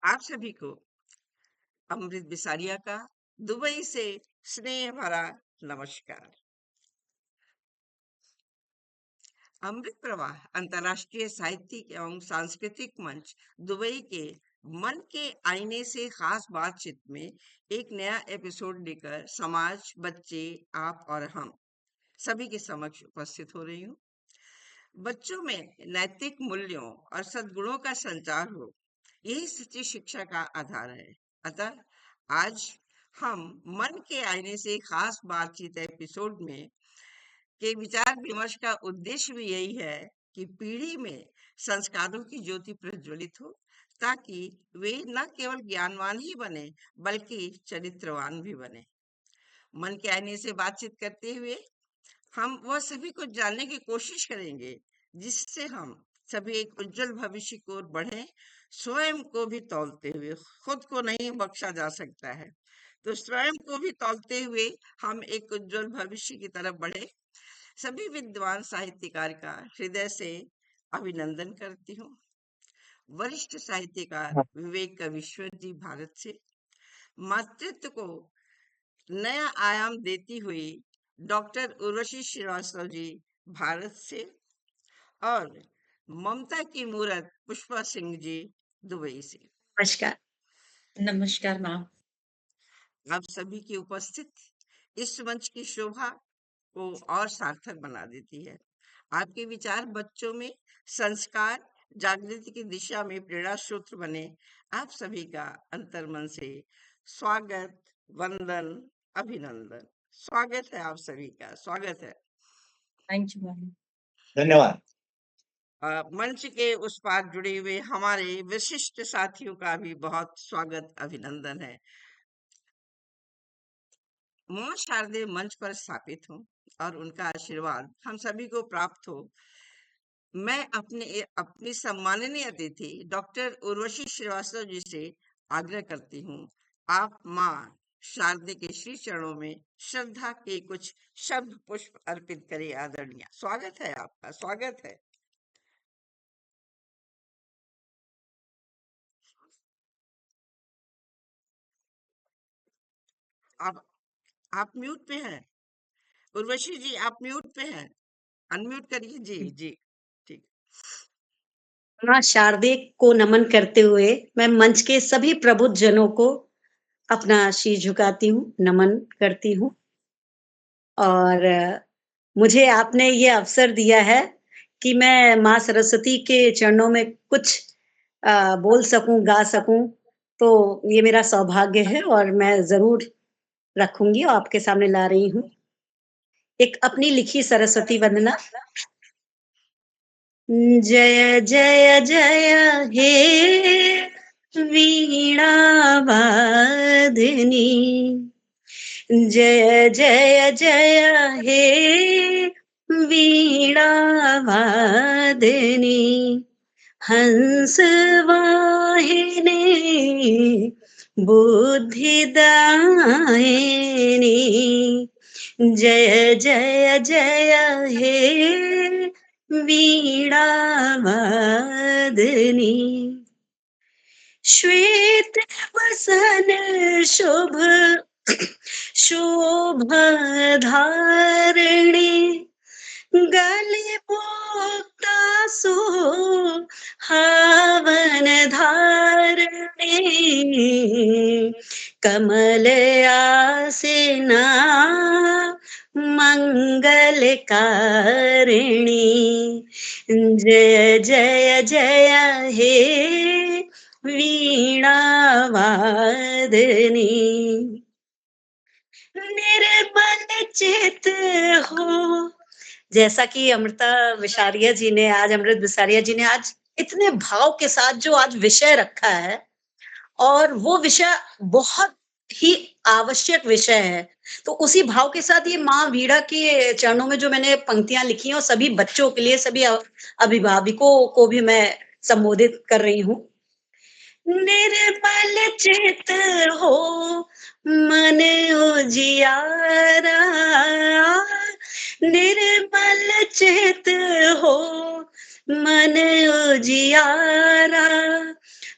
आप सभी को अमृत बिसारिया का दुबई से स्नेह भरा नमस्कार। अमृत प्रवाह अंतर्राष्ट्रीय साहित्यिक एवं सांस्कृतिक मंच दुबई के मन के आईने से खास बातचीत में एक नया एपिसोड लेकर समाज, बच्चे, आप और हम सभी के समक्ष उपस्थित हो रही हूँ। बच्चों में नैतिक मूल्यों और सद्गुणों का संचार हो, यही सच्ची शिक्षा का आधार है। अतः आज हम मन के आईने से खास बातचीत एपिसोड में के विचार विमर्श का उद्देश्य भी यही है कि पीढ़ी में संस्कारों की ज्योति प्रज्वलित हो, ताकि वे न केवल ज्ञानवान ही बने बल्कि चरित्रवान भी बने। मन के आईने से बातचीत करते हुए हम वह सभी को जानने की कोशिश करेंगे जिससे हम सभी एक उज्जवल भविष्य की ओर बढ़े। स्वयं को भी तौलते हुए, खुद को नहीं बख्शा जा सकता है, तो स्वयं को भी तौलते हुए हम एक उज्जवल भविष्य की तरफ बढ़े। सभी विद्वान साहित्यकार का हृदय से अभिनंदन करती हूँ। वरिष्ठ साहित्यकार विवेक कविश्वर जी भारत से, मातृत्व को नया आयाम देती हुई डॉक्टर उर्वशी श्रीवास्तव जी भारत से, और ममता की मूरत पुष्पा सिंह जी दुबई से। नमस्कार। नमस्कार मैम। आप सभी की उपस्थिति इस मंच की शोभा को और सार्थक बना देती है। आपके विचार बच्चों में संस्कार, जागृति की दिशा में प्रेरणा सूत्र बने। आप सभी का अंतर्मन से स्वागत, वंदन, अभिनंदन। स्वागत है, आप सभी का स्वागत है। Thank you ma'am. धन्यवाद। मंच के उस पार जुड़े हुए हमारे विशिष्ट साथियों का भी बहुत स्वागत, अभिनंदन है। मां शारदे मंच पर स्थापित हो और उनका आशीर्वाद हम सभी को प्राप्त हो। मैं अपनी सम्माननीय अतिथि डॉक्टर उर्वशी श्रीवास्तव जी से आग्रह करती हूँ, आप माँ शारदे के श्री चरणों में श्रद्धा के कुछ शब्द पुष्प अर्पित करें। आदरणीय, स्वागत है, आपका स्वागत है। आप आप म्यूट पे हैं। उर्वशी जी, आप म्यूट पे हैं, अनम्यूट करिए। जी जी, ठीक। माँ शारदे को नमन करते हुए मैं मंच के सभी प्रबुद्ध जनों को अपना शीश झुकाती हूँ, नमन करती हूँ। और मुझे आपने ये अवसर दिया है कि मैं माँ सरस्वती के चरणों में कुछ बोल सकूँ, गा सकूँ, तो ये मेरा सौभाग्य है और मैं ज़रूर रखूँगी और आपके सामने ला रही हूँ। एक अपनी लिखी सरस्वती वंदना। जय जय जय हे वीणा वादिनी, जय जय जय हे वीणा वादिनी, हंस वाहिनी बुद्धिदायिनी, जय जय जय हे वीणा वादनी। श्वेत वसन शुभ शोभा धारिणी, गले मुक्ता सो हावन धारिणी, कमल आसीना मंगलकारिणी, जय जय जय हे वीणा वादनी, निर्मल चित हो। जैसा कि अमृता विसारिया जी ने आज अमृत विसारिया जी ने आज इतने भाव के साथ जो आज विषय रखा है, और वो विषय बहुत ही आवश्यक विषय है, तो उसी भाव के साथ ये माँ वीणा के चरणों में जो मैंने पंक्तियां लिखी हैं, और सभी बच्चों के लिए, सभी अभिभावकों को भी मैं संबोधित कर रही हूँ। निर्मल चित हो मन उजियारा, निर्मल चित हो मन उजियारा,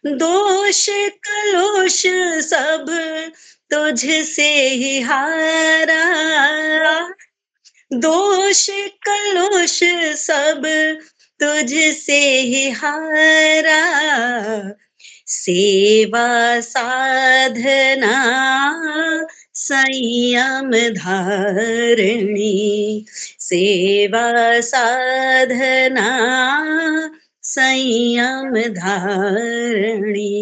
दोष कलुष सब तुझसे ही हारा, दोष कलुष सब तुझसे ही हारा, सेवा साधना संयम धारिणी, सेवा साधना संयम धारिणी,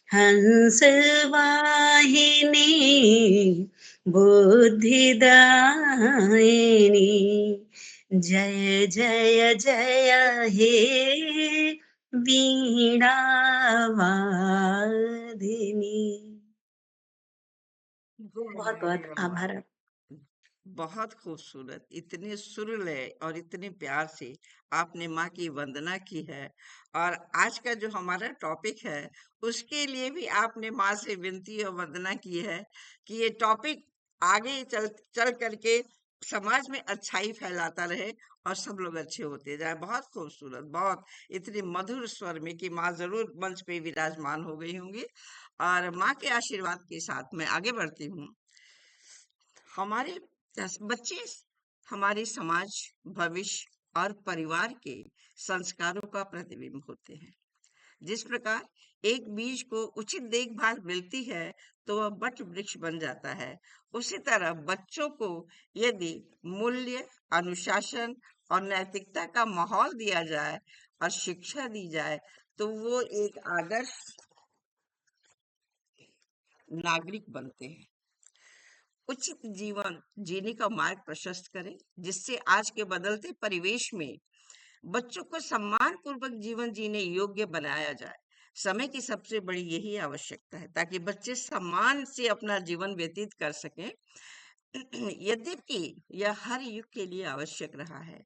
हंस वाहिनी बुद्धिदायिनी, जय जय जय हे वीणा वादिनी। वाह! बहुत-बहुत वाह! वाह! आभार। बहुत खूबसूरत, इतने सुर लय और इतने प्यार से आपने माँ की वंदना की है। और आज का जो हमारा टॉपिक है, उसके लिए भी आपने माँ से विनती और वंदना की है कि ये टॉपिक आगे चल चल करके समाज में अच्छाई फैलाता रहे और सब लोग अच्छे होते जाए। बहुत खूबसूरत, बहुत इतने मधुर स्वर में कि माँ जरूर मंच पे विराजमान हो गई होंगी। और माँ के आशीर्वाद के साथ मैं आगे बढ़ती हूँ। हमारे बच्चे हमारे समाज, भविष्य और परिवार के संस्कारों का प्रतिबिंब होते हैं। जिस प्रकार एक बीज को उचित देखभाल मिलती है तो वह वट वृक्ष बन जाता है, उसी तरह बच्चों को यदि मूल्य, अनुशासन और नैतिकता का माहौल दिया जाए और शिक्षा दी जाए तो वो एक आदर्श नागरिक बनते हैं। उचित जीवन जीने का मार्ग प्रशस्त करें, जिससे आज के बदलते परिवेश में बच्चों को सम्मान पूर्वक जीवन जीने योग्य बनाया जाए। समय की सबसे बड़ी यही आवश्यकता है ताकि बच्चे सम्मान से अपना जीवन व्यतीत कर सकें। यद्यपि यह हर युग के लिए आवश्यक रहा है,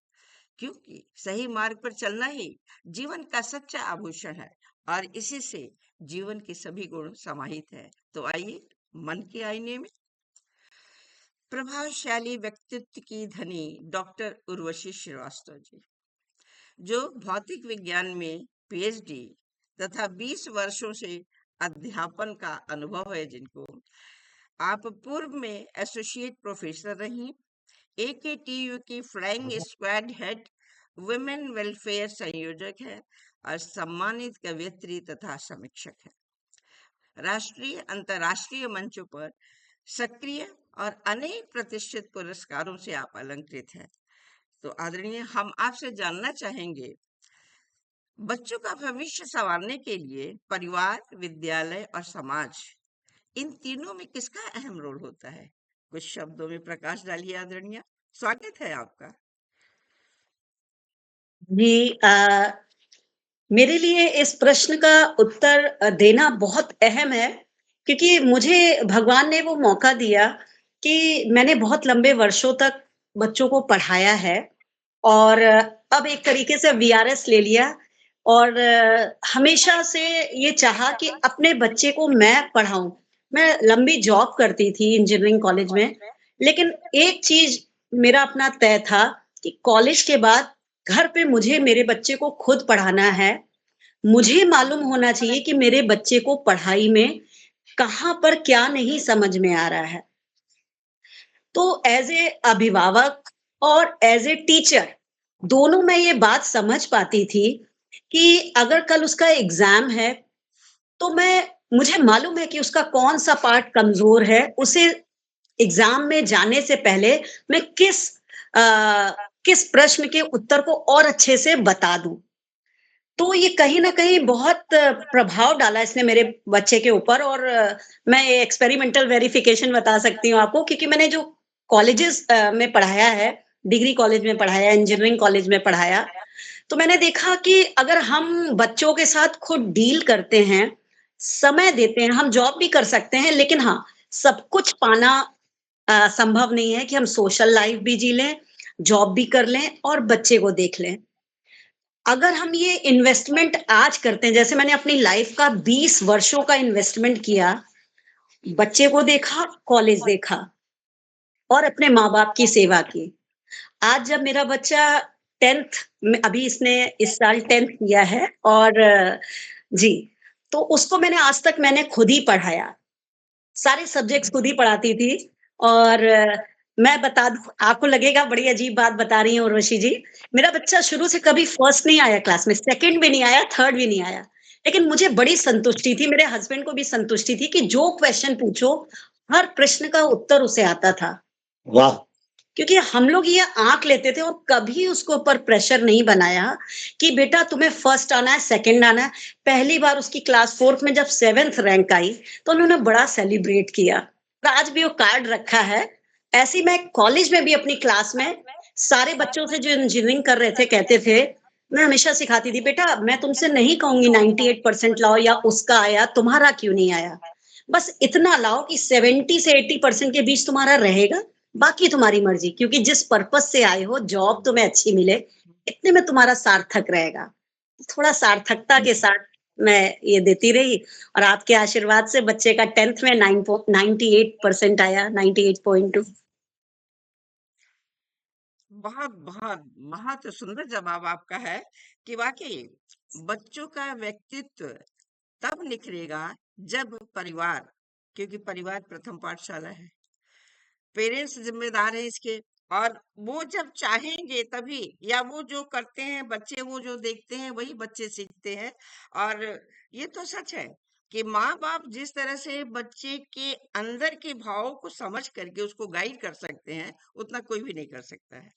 क्योंकि सही मार्ग पर चलना ही जीवन का सच्चा आभूषण है और इसी से जीवन के सभी गुण समाहित है। तो आइए मन के आईने में प्रभावशाली व्यक्तित्व की धनी डॉक्टर उर्वशी श्रीवास्तव जी, जो भौतिक विज्ञान में पीएचडी तथा 20 वर्षों से अध्यापन का अनुभव है, जिनको आप पूर्व में एसोसिएट प्रोफेसर रही, एकेटीयू की flying squad head, women welfare संयोजक है और सम्मानित कवयित्री तथा समीक्षक है। राष्ट्रीय अंतर्राष्ट्रीय मंचों पर सक्रिय और अनेक प्रतिष्ठित पुरस्कारों से आप अलंकृत हैं। तो आदरणीय, हम आपसे जानना चाहेंगे, बच्चों का भविष्य संवारने के लिए परिवार, विद्यालय और समाज, इन तीनों में किसका अहम रोल होता है? कुछ शब्दों में प्रकाश डालिए आदरणीय। स्वागत है आपका। जी, मेरे लिए इस प्रश्न का उत्तर देना बहुत अहम है, क्योंकि मुझे भगवान ने वो मौका दिया कि मैंने बहुत लंबे वर्षों तक बच्चों को पढ़ाया है और अब एक तरीके से वीआरएस ले लिया और हमेशा से ये चाहा कि अपने बच्चे को मैं पढ़ाऊँ। मैं लंबी जॉब करती थी इंजीनियरिंग कॉलेज में, लेकिन एक चीज़ मेरा अपना तय था कि कॉलेज के बाद घर पे मुझे मेरे बच्चे को खुद पढ़ाना है। मुझे मालूम होना चाहिए कि मेरे बच्चे को पढ़ाई में कहाँ पर क्या नहीं समझ में आ रहा है। तो एज़ ए अभिभावक और एज़ ए टीचर दोनों मैं ये बात समझ पाती थी कि अगर कल उसका एग्ज़ाम है, तो मुझे मालूम है कि उसका कौन-सा पार्ट कमज़ोर है, उसे एग्ज़ाम में जाने से पहले मैं अ, किस प्रश्न के उत्तर को और अच्छे से बता दूँ। तो ये कहीं न कहीं बहुत प्रभाव डाला इसने मेरे बच्चे के ऊपर और मैं एक्सपेरिमेंटल वेरिफिकेशन बता सकती हूँ आपको, क्योंकि मैंने जो कॉलेजेस में पढ़ाया है, डिग्री कॉलेज में पढ़ाया, इंजीनियरिंग कॉलेज में पढ़ाया, तो मैंने देखा कि अगर हम बच्चों के साथ खुद डील करते हैं, समय देते हैं, हम जॉब भी कर सकते हैं, लेकिन हाँ, सब कुछ पाना संभव नहीं है कि हम सोशल लाइफ भी जी लें, जॉब भी कर लें और बच्चे को देख लें। अगर हम ये इन्वेस्टमेंट आज करते हैं, जैसे मैंने अपनी लाइफ का 20 वर्षों का इन्वेस्टमेंट किया, बच्चे को देखा, कॉलेज देखा और अपने माँ-बाप की सेवा की। आज जब मेरा बच्चा 10th में, अभी इसने इस साल 10th किया है और जी, तो उसको मैंने आज तक मैंने खुद ही पढ़ाया। सारे सब्जेक्ट्स खुद ही पढ़ाती थी और मैं बता दूँ आपको लगेगा बड़ी अजीब बात बता रही हूँ उर्वशी जी। मेरा बच्चा शुरू से कभी फर्स्ट नहीं आया क्लास में, सेकंड भी नहीं आया, थर्ड भी नहीं आया। लेकिन मुझे बड़ी संतुष्टि थी, मेरे हस्बैंड को भी संतुष्टि थी कि जो क्वेश्चन पूछो, हर प्रश्न का उत्तर उसे आता था। वाह! क्योंकि हम लोग ये आँक लेते थे और कभी उसके ऊपर प्रेशर नहीं बनाया कि बेटा तुम्हें फर्स्ट आना है, सेकंड आना है। पहली बार उसकी क्लास 4th में जब 7th रैंक आई, तो उन्होंने बड़ा सेलिब्रेट किया। और आज भी वो कार्ड रखा है। ऐसे ही मैं कॉलेज में भी अपनी क्लास में सारे बच्चों से जो इंजीनियरिंग कर रहे थे कहते थे, मैं हमेशा सिखाती थी, बेटा मैं तुमसे नहीं कहूँगी 98% लाओ या उसका आया, तुम्हारा क्यों नहीं आया? बस इतना लाओ कि 70 से 80% के बीच तुम्हारा रहेगा, बाकी तुम्हारी मर्ज़ी क्योंकि जिस पर्पज़ से आए हो जॉब तुम्हें अच्छी मिले, इतने में तुम्हारा सार्थक रहेगा। थोड़ा सार्थकता के साथ मैं ये देती रही और आपके आशीर्वाद से बच्चे का 10th में 98% आया, 98.2। बहुत बहुत बहुत सुंदर जवाब आपका है कि वाकई बच्चों का व्यक्तित्व तब निखरेगा जब परिवार, क्योंकि परिवार प्रथम पाठशाला है, पेरेंट्स जिम्मेदार है इसके, और वो जब चाहेंगे तभी, या वो जो करते हैं बच्चे, वो जो देखते हैं वही बच्चे सीखते हैं। और ये तो सच है कि माँ बाप जिस तरह से बच्चे के अंदर के भावों को समझ करके उसको गाइड कर सकते हैं, उतना कोई भी नहीं कर सकता है।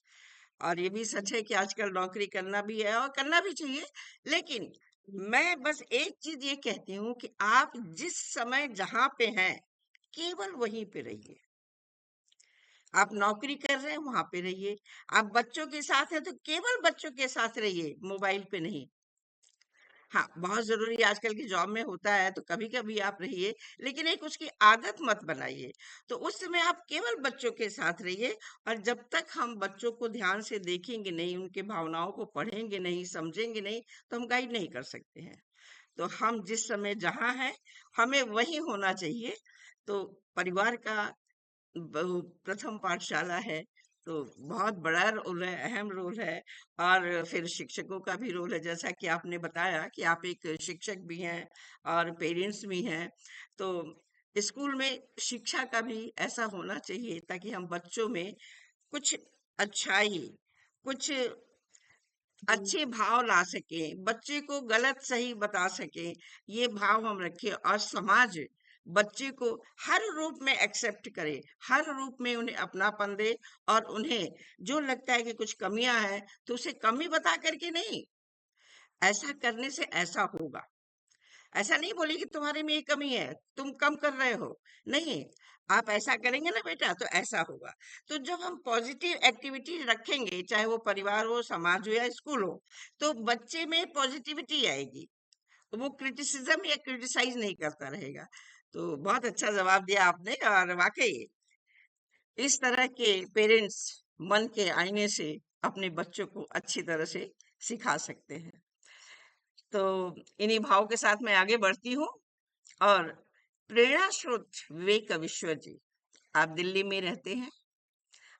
और ये भी सच है कि आजकल नौकरी करना भी है और करना भी चाहिए, लेकिन मैं बस एक चीज ये कहती हूँ कि आप जिस समय जहां पे हैं केवल वहीं पे रहिए। आप नौकरी कर रहे हैं वहां पे रहिए, आप बच्चों के साथ हैं तो केवल बच्चों के साथ रहिए, मोबाइल पे नहीं। हाँ, बहुत जरूरी आजकल की जॉब में होता है तो कभी कभी आप रहिए, लेकिन एक उसकी आदत मत बनाइए। तो उस समय आप केवल बच्चों के साथ रहिए, और जब तक हम बच्चों को ध्यान से देखेंगे नहीं, उनके भावनाओं को पढ़ेंगे नहीं, समझेंगे नहीं, तो हम गाइड नहीं कर सकते हैं। तो हम जिस समय जहाँ हैं हमें वही होना चाहिए। तो परिवार का प्रथम पाठशाला है, तो बहुत बड़ा रोल है, अहम रोल है। और फिर शिक्षकों का भी रोल है, जैसा कि आपने बताया कि आप एक शिक्षक भी हैं और पेरेंट्स भी हैं। तो स्कूल में शिक्षा का भी ऐसा होना चाहिए ताकि हम बच्चों में कुछ अच्छाई, कुछ अच्छे भाव ला सकें, बच्चे को गलत सही बता सकें, ये भाव हम रखें, और समाज बच्चे को हर रूप में एक्सेप्ट करे, हर रूप में उन्हें अपनापन दे, और उन्हें जो लगता है कि कुछ कमियां हैं तो उसे कमी बता करके नहीं, ऐसा करने से ऐसा होगा, ऐसा नहीं बोले कि तुम्हारे में ये कमी है, तुम कम कर रहे हो, नहीं, आप ऐसा करेंगे ना बेटा तो ऐसा होगा। तो जब हम पॉजिटिव एक्टिविटी रखेंगे, चाहे वो परिवार हो, समाज हो या स्कूल हो, तो बच्चे में पॉजिटिविटी आएगी, तो वो क्रिटिसिज्म या क्रिटिसाइज नहीं करता रहेगा। तो बहुत अच्छा जवाब दिया आपने, और वाकई इस तरह के पेरेंट्स मन के आईने से अपने बच्चों को अच्छी तरह से सिखा सकते हैं। तो इन्हीं भाव के साथ मैं आगे बढ़ती हूँ, और प्रेरणा स्रोत विवेक अविश्वर जी, आप दिल्ली में रहते हैं,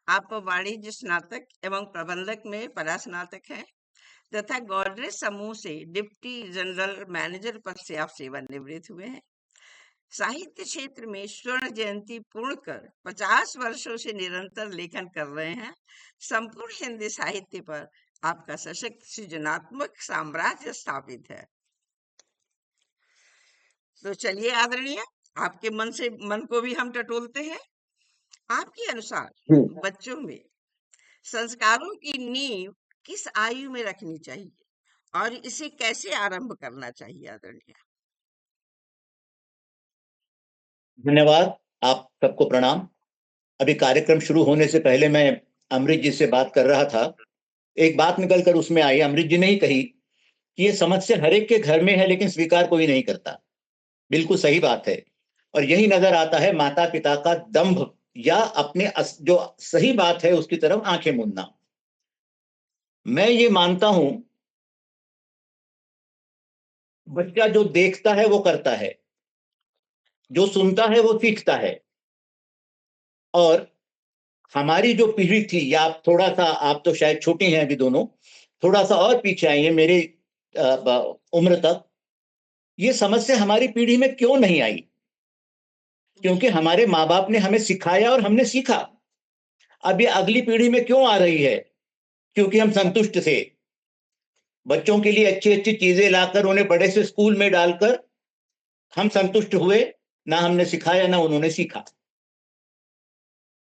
आप वाणिज्य स्नातक एवं प्रबंधक में परास्नातक हैं, तथा गोदरेज समूह से डिप्टी जनरल मैनेजर पद से आप सेवानिवृत्त हुए हैं। साहित्य क्षेत्र में स्वर्ण जयंती पूर्ण कर 50 वर्षों से निरंतर लेखन कर रहे हैं। संपूर्ण हिंदी साहित्य पर आपका सशक्त सृजनात्मक साम्राज्य स्थापित है। तो चलिए आदरणीय, आपके मन से मन को भी हम टटोलते हैं। आपके अनुसार बच्चों में संस्कारों की नींव किस आयु में रखनी चाहिए और इसे कैसे आरंभ करना चाहिए आदरणीय? धन्यवाद। आप सबको प्रणाम। अभी कार्यक्रम शुरू होने से पहले मैं अमृत जी से बात कर रहा था, एक बात निकल कर उसमें आई, अमृत जी ने ही कही कि ये समस्या हर एक के घर में है लेकिन स्वीकार कोई नहीं करता। बिल्कुल सही बात है, और यही नजर आता है माता पिता का दंभ या अपने जो सही बात है उसकी तरफ आंखें मूंदना। मैं ये मानता हूं, बच्चा जो देखता है वो करता है, जो सुनता है वो सीखता है। और हमारी जो पीढ़ी थी, या आप थोड़ा सा, आप तो शायद छोटे हैं अभी दोनों, थोड़ा सा और पीछे आइए मेरी उम्र तक, ये समस्या हमारी पीढ़ी में क्यों नहीं आई? क्योंकि हमारे माँ बाप ने हमें सिखाया और हमने सीखा। अब ये अगली पीढ़ी में क्यों आ रही है? क्योंकि हम संतुष्ट थे। बच्चों के लिए अच्छी अच्छी चीजें लाकर उन्हें बड़े से स्कूल में डालकर हम संतुष्ट हुए, ना हमने सिखाया ना उन्होंने सीखा।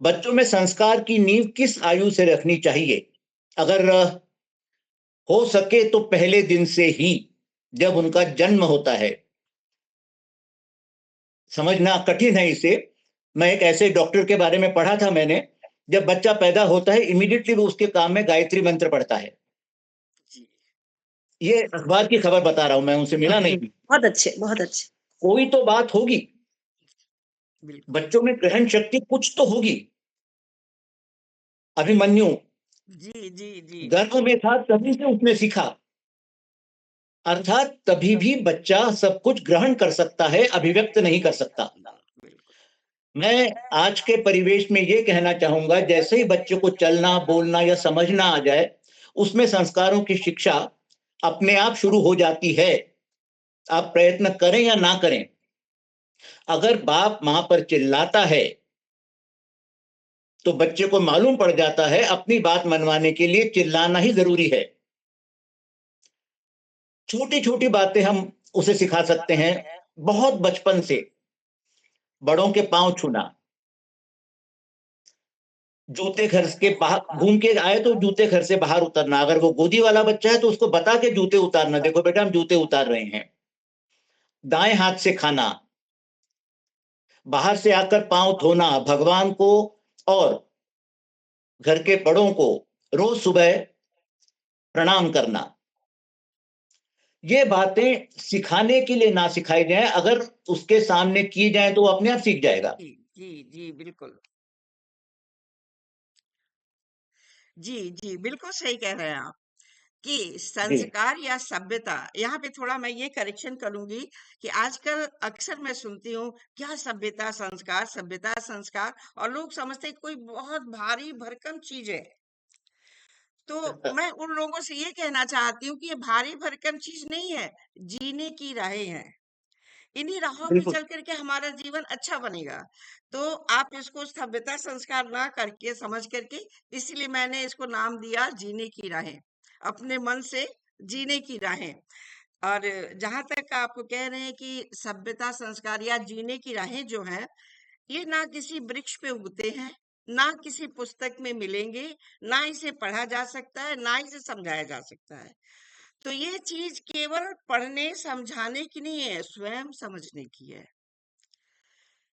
बच्चों में संस्कार की नींव किस आयु से रखनी चाहिए? अगर हो सके तो पहले दिन से ही, जब उनका जन्म होता है। समझना कठिन है इसे। मैं एक ऐसे डॉक्टर के बारे में पढ़ा था मैंने, जब बच्चा पैदा होता है इमीडिएटली वो उसके कान में गायत्री मंत्र पढ़ता है। जी, ये अखबार की खबर बता रहा हूं, मैं उनसे मिला नहीं। बहुत अच्छे, बहुत अच्छे। कोई तो बात होगी, बिल्कुल। बच्चों में ग्रहण शक्ति कुछ तो होगी। अभिमन्यु जी, जी, जी। गर्भ में था तभी से उसने सीखा, अर्थात तभी भी बच्चा सब कुछ ग्रहण कर सकता है, अभिव्यक्त नहीं कर सकता। बिल्कुल। मैं आज के परिवेश में ये कहना चाहूंगा, जैसे ही बच्चे को चलना बोलना या समझना आ जाए, उसमें संस्कारों की शिक्षा अपने आप शुरू हो जाती है। आप प्रयत्न करें या ना करें, अगर बाप मां पर चिल्लाता है तो बच्चे को मालूम पड़ जाता है अपनी बात मनवाने के लिए चिल्लाना ही जरूरी है। छोटी छोटी बातें हम उसे सिखा सकते हैं, बहुत बचपन से। बड़ों के पांव छूना, जूते घर के बाहर घूम के आए तो जूते घर से बाहर उतरना। अगर वो गोदी वाला बच्चा है तो उसको बता के जूते उतारना, देखो बेटा हम जूते उतार रहे हैं। दाएं हाथ से खाना, बाहर से आकर पांव धोना, भगवान को और घर के बड़ों को रोज सुबह प्रणाम करना। ये बातें सिखाने के लिए ना सिखाई जाए, अगर उसके सामने की जाए तो वो अपने आप सीख जाएगा। जी, जी, जी, बिल्कुल। जी, जी, बिल्कुल सही कह रहे हैं आप कि जी संस्कार या सभ्यता, यहाँ पे थोड़ा मैं ये करेक्शन करूंगी कि आजकल अक्सर मैं सुनती हूँ क्या सभ्यता संस्कार, और लोग समझते हैं कोई बहुत भारी भरकम चीज है। तो मैं उन लोगों से ये कहना चाहती हूँ कि ये भारी भरकम चीज नहीं है, जीने की राहें हैं। इन्हीं राहों पे बिल्कुल चल करके हमारा जीवन अच्छा बनेगा। तो आप इसको सभ्यता संस्कार ना करके समझ करके, इसलिए मैंने इसको नाम दिया जीने की राहें, अपने मन से जीने की राहें। और जहां तक आप कह रहे हैं कि सभ्यता संस्कार या जीने की राहें जो हैं, ये ना किसी वृक्ष पे उगते हैं, ना किसी पुस्तक में मिलेंगे, ना इसे पढ़ा जा सकता है, ना इसे समझाया जा सकता है। तो ये चीज केवल पढ़ने समझाने की नहीं है, स्वयं समझने की है,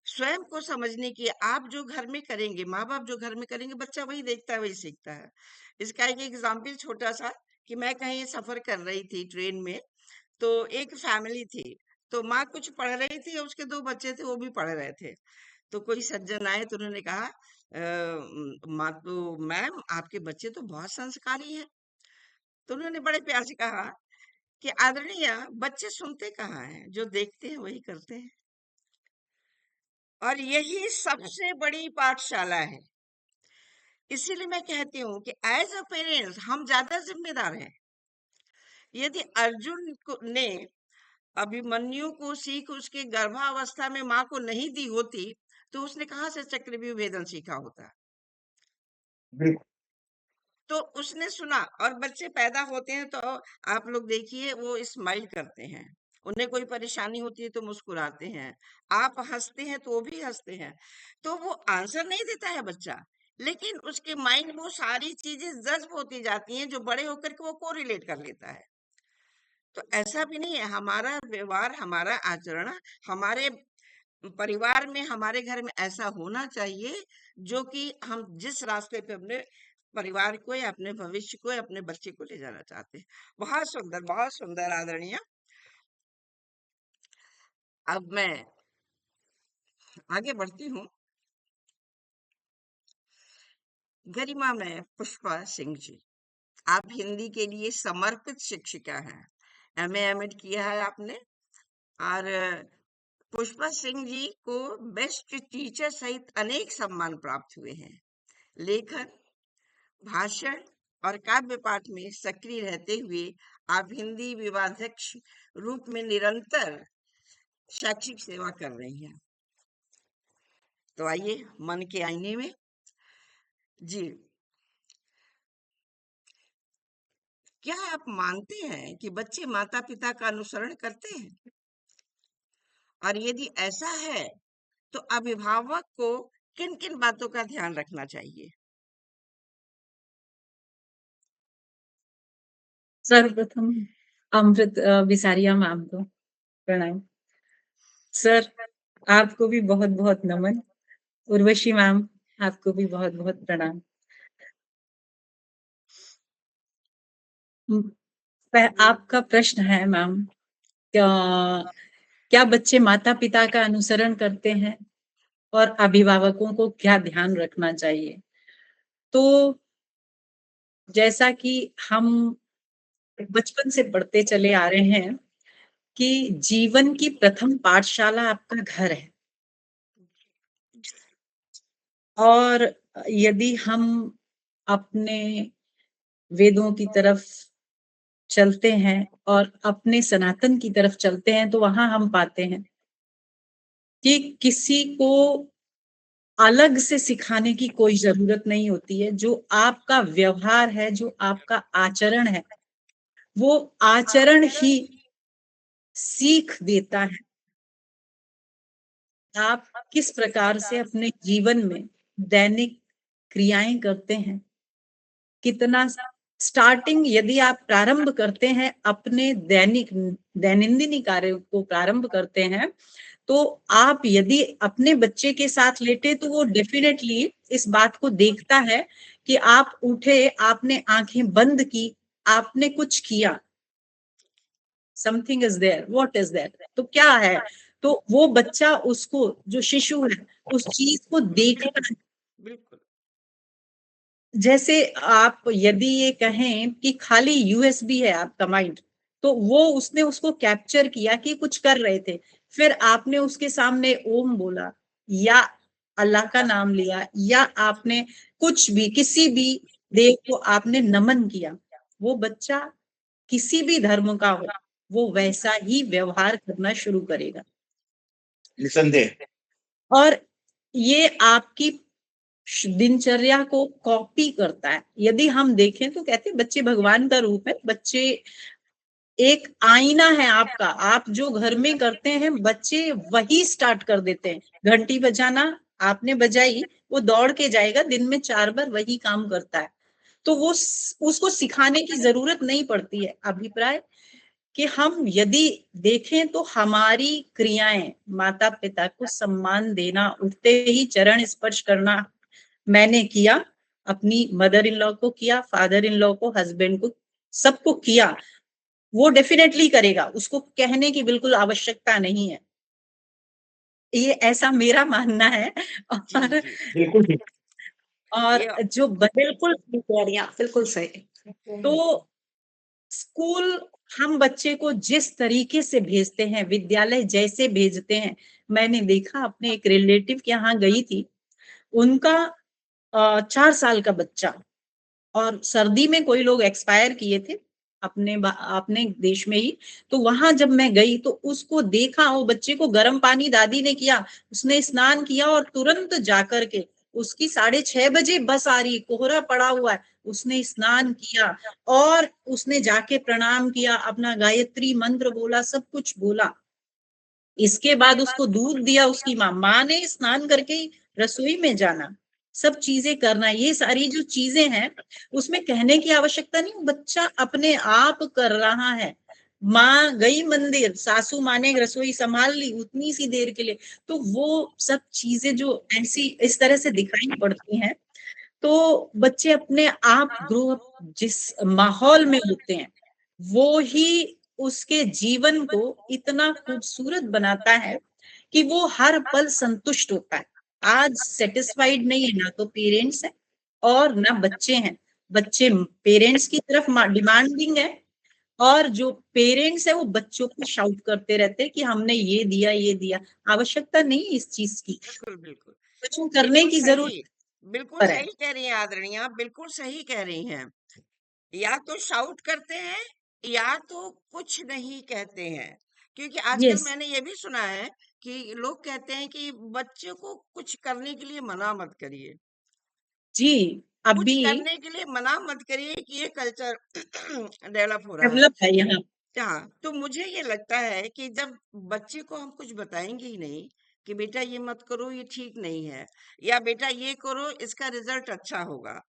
स्वयं को समझने की है। आप जो घर में करेंगे, माँ बाप जो घर में करेंगे, बच्चा वही देखता है वही सीखता है। इसका एक एग्जाम्पल छोटा सा, कि मैं कहीं सफर कर रही थी ट्रेन में, तो एक फैमिली थी, तो माँ कुछ पढ़ रही थी और उसके दो बच्चे थे वो भी पढ़ रहे थे। तो कोई सज्जन आए तो उन्होंने कहा, माँ तो मैम आपके बच्चे तो बहुत संस्कारी हैं। तो उन्होंने बड़े प्यार से कहा कि आदरणीय, बच्चे सुनते कहाँ हैं, जो देखते हैं वही करते हैं, और यही सबसे बड़ी पाठशाला है। इसीलिए मैं कहती हूँ कि एज अ पेरेंट्स हम ज्यादा जिम्मेदार हैं। यदि अर्जुन ने अभिमन्यु को सीख उसके गर्भावस्था में माँ को नहीं दी होती, तो उसने कहाँ से चक्रव्यूह भेदन सीखा होता। बिल्कुल तो उसने सुना, और बच्चे पैदा होते हैं तो आप लोग देखिए वो स्माइल करते हैं, उन्हें कोई परेशानी होती है तो मुस्कुराते हैं, आप हंसते हैं तो वो भी हंसते हैं। तो वो आंसर नहीं देता है बच्चा, लेकिन उसके माइंड में वो सारी चीजें जज्ब होती जाती हैं जो बड़े होकर के वो कोरिलेट कर लेता है। तो ऐसा भी नहीं है, हमारा व्यवहार हमारा आचरण हमारे परिवार में हमारे घर में ऐसा होना चाहिए, जो कि हम जिस रास्ते पे अपने परिवार को या अपने भविष्य को या अपने बच्चे को ले जाना चाहते हैं। बहुत सुंदर आदरणीय। अब मैं आगे बढ़ती हूँ। गरिमा में पुष्पा सिंह जी, आप हिंदी के लिए समर्पित शिक्षिका हैं, एमए एमएड किया है आपने। और पुष्पा सिंह जी को बेस्ट टीचर सहित अनेक सम्मान प्राप्त हुए हैं। लेखन, भाषण और काव्य पाठ में सक्रिय रहते हुए आप हिंदी विभागाध्यक्ष रूप में निरंतर शैक्षिक सेवा कर रही हैं। तो आइए मन के आईने में। जी, क्या आप मानते हैं कि बच्चे माता पिता का अनुसरण करते हैं? और यदि ऐसा है तो अभिभावक को किन किन बातों का ध्यान रखना चाहिए? सर्वप्रथम अमृत विसारिया मैम को प्रणाम। सर, आपको भी बहुत बहुत नमन। उर्वशी मैम, आपको भी बहुत बहुत प्रणाम। आपका प्रश्न है मैम, क्या बच्चे माता पिता का अनुसरण करते हैं और अभिभावकों को क्या ध्यान रखना चाहिए? तो जैसा कि हम बचपन से पढ़ते चले आ रहे हैं कि जीवन की प्रथम पाठशाला आपका घर है। और यदि हम अपने वेदों की तरफ चलते हैं और अपने सनातन की तरफ चलते हैं तो वहां हम पाते हैं कि किसी को अलग से सिखाने की कोई जरूरत नहीं होती है। जो आपका व्यवहार है, जो आपका आचरण है, वो आचरण ही सीख देता है आप किस प्रकार से अपने जीवन में दैनिक क्रियाएं करते हैं। कितना स्टार्टिंग यदि आप प्रारंभ करते हैं अपने दैनंदिन कार्यों को प्रारंभ करते हैं, तो आप यदि अपने बच्चे के साथ लेटे तो वो डेफिनेटली इस बात को देखता है कि आप उठे, आपने आंखें बंद की, आपने कुछ किया, something is there, what is that, तो क्या है। तो वो बच्चा उसको, जो शिशु है, उस चीज को देखता है। बिल्कुल। जैसे आप यदि ये कहें कि खाली यूएसबी है आपका माइंड, तो वो उसने उसको कैप्चर किया कि कुछ कर रहे थे, फिर आपने उसके सामने ओम बोला या अल्लाह का नाम लिया या आपने कुछ भी, किसी भी देव को आपने नमन किया, वो बच्चा किसी भी धर्म का हो, वो वैसा ही व्यवहार करना शुरू करेगा। निसंदेह। और ये आपकी दिनचर्या को कॉपी करता है। यदि हम देखें तो कहते हैं बच्चे भगवान का रूप है। बच्चे एक आईना है आपका। आप जो घर में करते हैं बच्चे वही स्टार्ट कर देते हैं। घंटी बजाना आपने बजाई, वो दौड़ के जाएगा, दिन में 4 बार वही काम करता है। तो वो उसको सिखाने की जरूरत नहीं पड़ती है। अभिप्राय कि हम यदि देखें तो हमारी क्रियाएं, माता पिता को सम्मान देना, उठते ही चरण स्पर्श करना, मैंने किया, अपनी मदर इन लॉ को किया, फादर इन लॉ को, हस्बैंड को, सबको किया, वो डेफिनेटली करेगा। उसको कहने की बिल्कुल आवश्यकता नहीं है। ये ऐसा मेरा मानना है। जी, और जी। बिल्कुल ठीक। और ये जो बिल्कुल ठीक कह रही हैं आप, बिल्कुल सही। तो स्कूल हम बच्चे को जिस तरीके से भेजते हैं, विद्यालय जैसे भेजते हैं, मैंने देखा, अपने एक रिलेटिव के यहाँ गई थी, उनका 4 साल का बच्चा, और सर्दी में कोई लोग एक्सपायर किए थे अपने देश में ही। तो वहां जब मैं गई तो उसको देखा, वो बच्चे को गर्म पानी दादी ने किया, उसने स्नान किया और तुरंत जाकर के, उसकी 6:30 बजे बस आ रही है, कोहरा पड़ा हुआ है, उसने स्नान किया और उसने जाके प्रणाम किया, अपना गायत्री मंत्र बोला, सब कुछ बोला। इसके बाद उसको दूध दिया उसकी माँ ने स्नान करके ही रसोई में जाना, सब चीजें करना। ये सारी जो चीजें हैं उसमें कहने की आवश्यकता नहीं, बच्चा अपने आप कर रहा है। माँ गई मंदिर, सासू माँ ने रसोई संभाल ली उतनी सी देर के लिए। तो वो सब चीजें जो ऐसी इस तरह से दिखाई पड़ती हैं, तो बच्चे अपने आप ग्रो अप जिस माहौल में होते हैं, वो ही उसके जीवन को इतना खूबसूरत बनाता है कि वो हर पल संतुष्ट होता है। आज सेटिस्फाइड नहीं है, ना तो पेरेंट्स है और ना बच्चे हैं। बच्चे पेरेंट्स की तरफ डिमांडिंग है, और जो पेरेंट्स है वो बच्चों को शाउट करते रहते हैं कि हमने ये दिया, ये दिया। आवश्यकता नहीं है इस चीज की, बिल्कुल, बिल्कुल। कुछ करने बिल्कुल की जरूरत सही, बिल्कुल पर है। सही कह रही हैं आदरणीय, आप बिल्कुल सही कह रही हैं। या तो शाउट करते हैं या तो कुछ नहीं कहते हैं, क्योंकि आजकल यस मैंने ये भी सुना है कि लोग कहते हैं कि बच्चों को कुछ करने के लिए मना मत करिए, जी, कुछ अभी करने के लिए मना मत करिए कि ये कल्चर डेवलप हो रहा है। डेवलप है यहाँ। हाँ, तो मुझे ये लगता है कि जब बच्चे को हम कुछ बताएंगे ही नहीं कि बेटा ये मत करो, ये ठीक नहीं है, या बेटा ये करो, इसका रिजल्ट अच्छा होगा,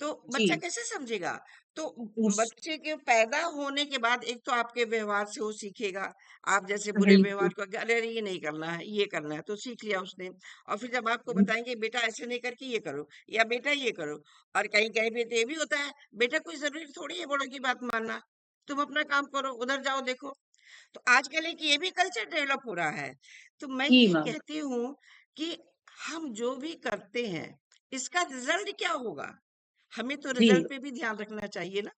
तो बच्चा जी, कैसे समझेगा? तो उस बच्चे के पैदा होने के बाद एक तो आपके व्यवहार से वो सीखेगा। आप जैसे बुरे बिल्कुल। व्यवहार को, अरे अरे ये नहीं करना है, ये करना है, तो सीख लिया उसने। और फिर जब आपको बताएंगे बेटा ऐसे नहीं करके ये करो, या बेटा ये करो, और कहीं कहीं पे तो ये भी होता है, बेटा कोई जरूरी थोड़ी है बड़ों की बात मानना, तुम अपना काम करो, उधर जाओ देखो। तो आजकल एक ये भी कल्चर डेवलप हो रहा है। तो मैं जी ये मैम, कहती हूँ कि हम जो भी करते हैं, इसका रिजल्ट क्या होगा? हमें तो जी, रिजल्ट पे भी ध्यान रखना चाहिए ना।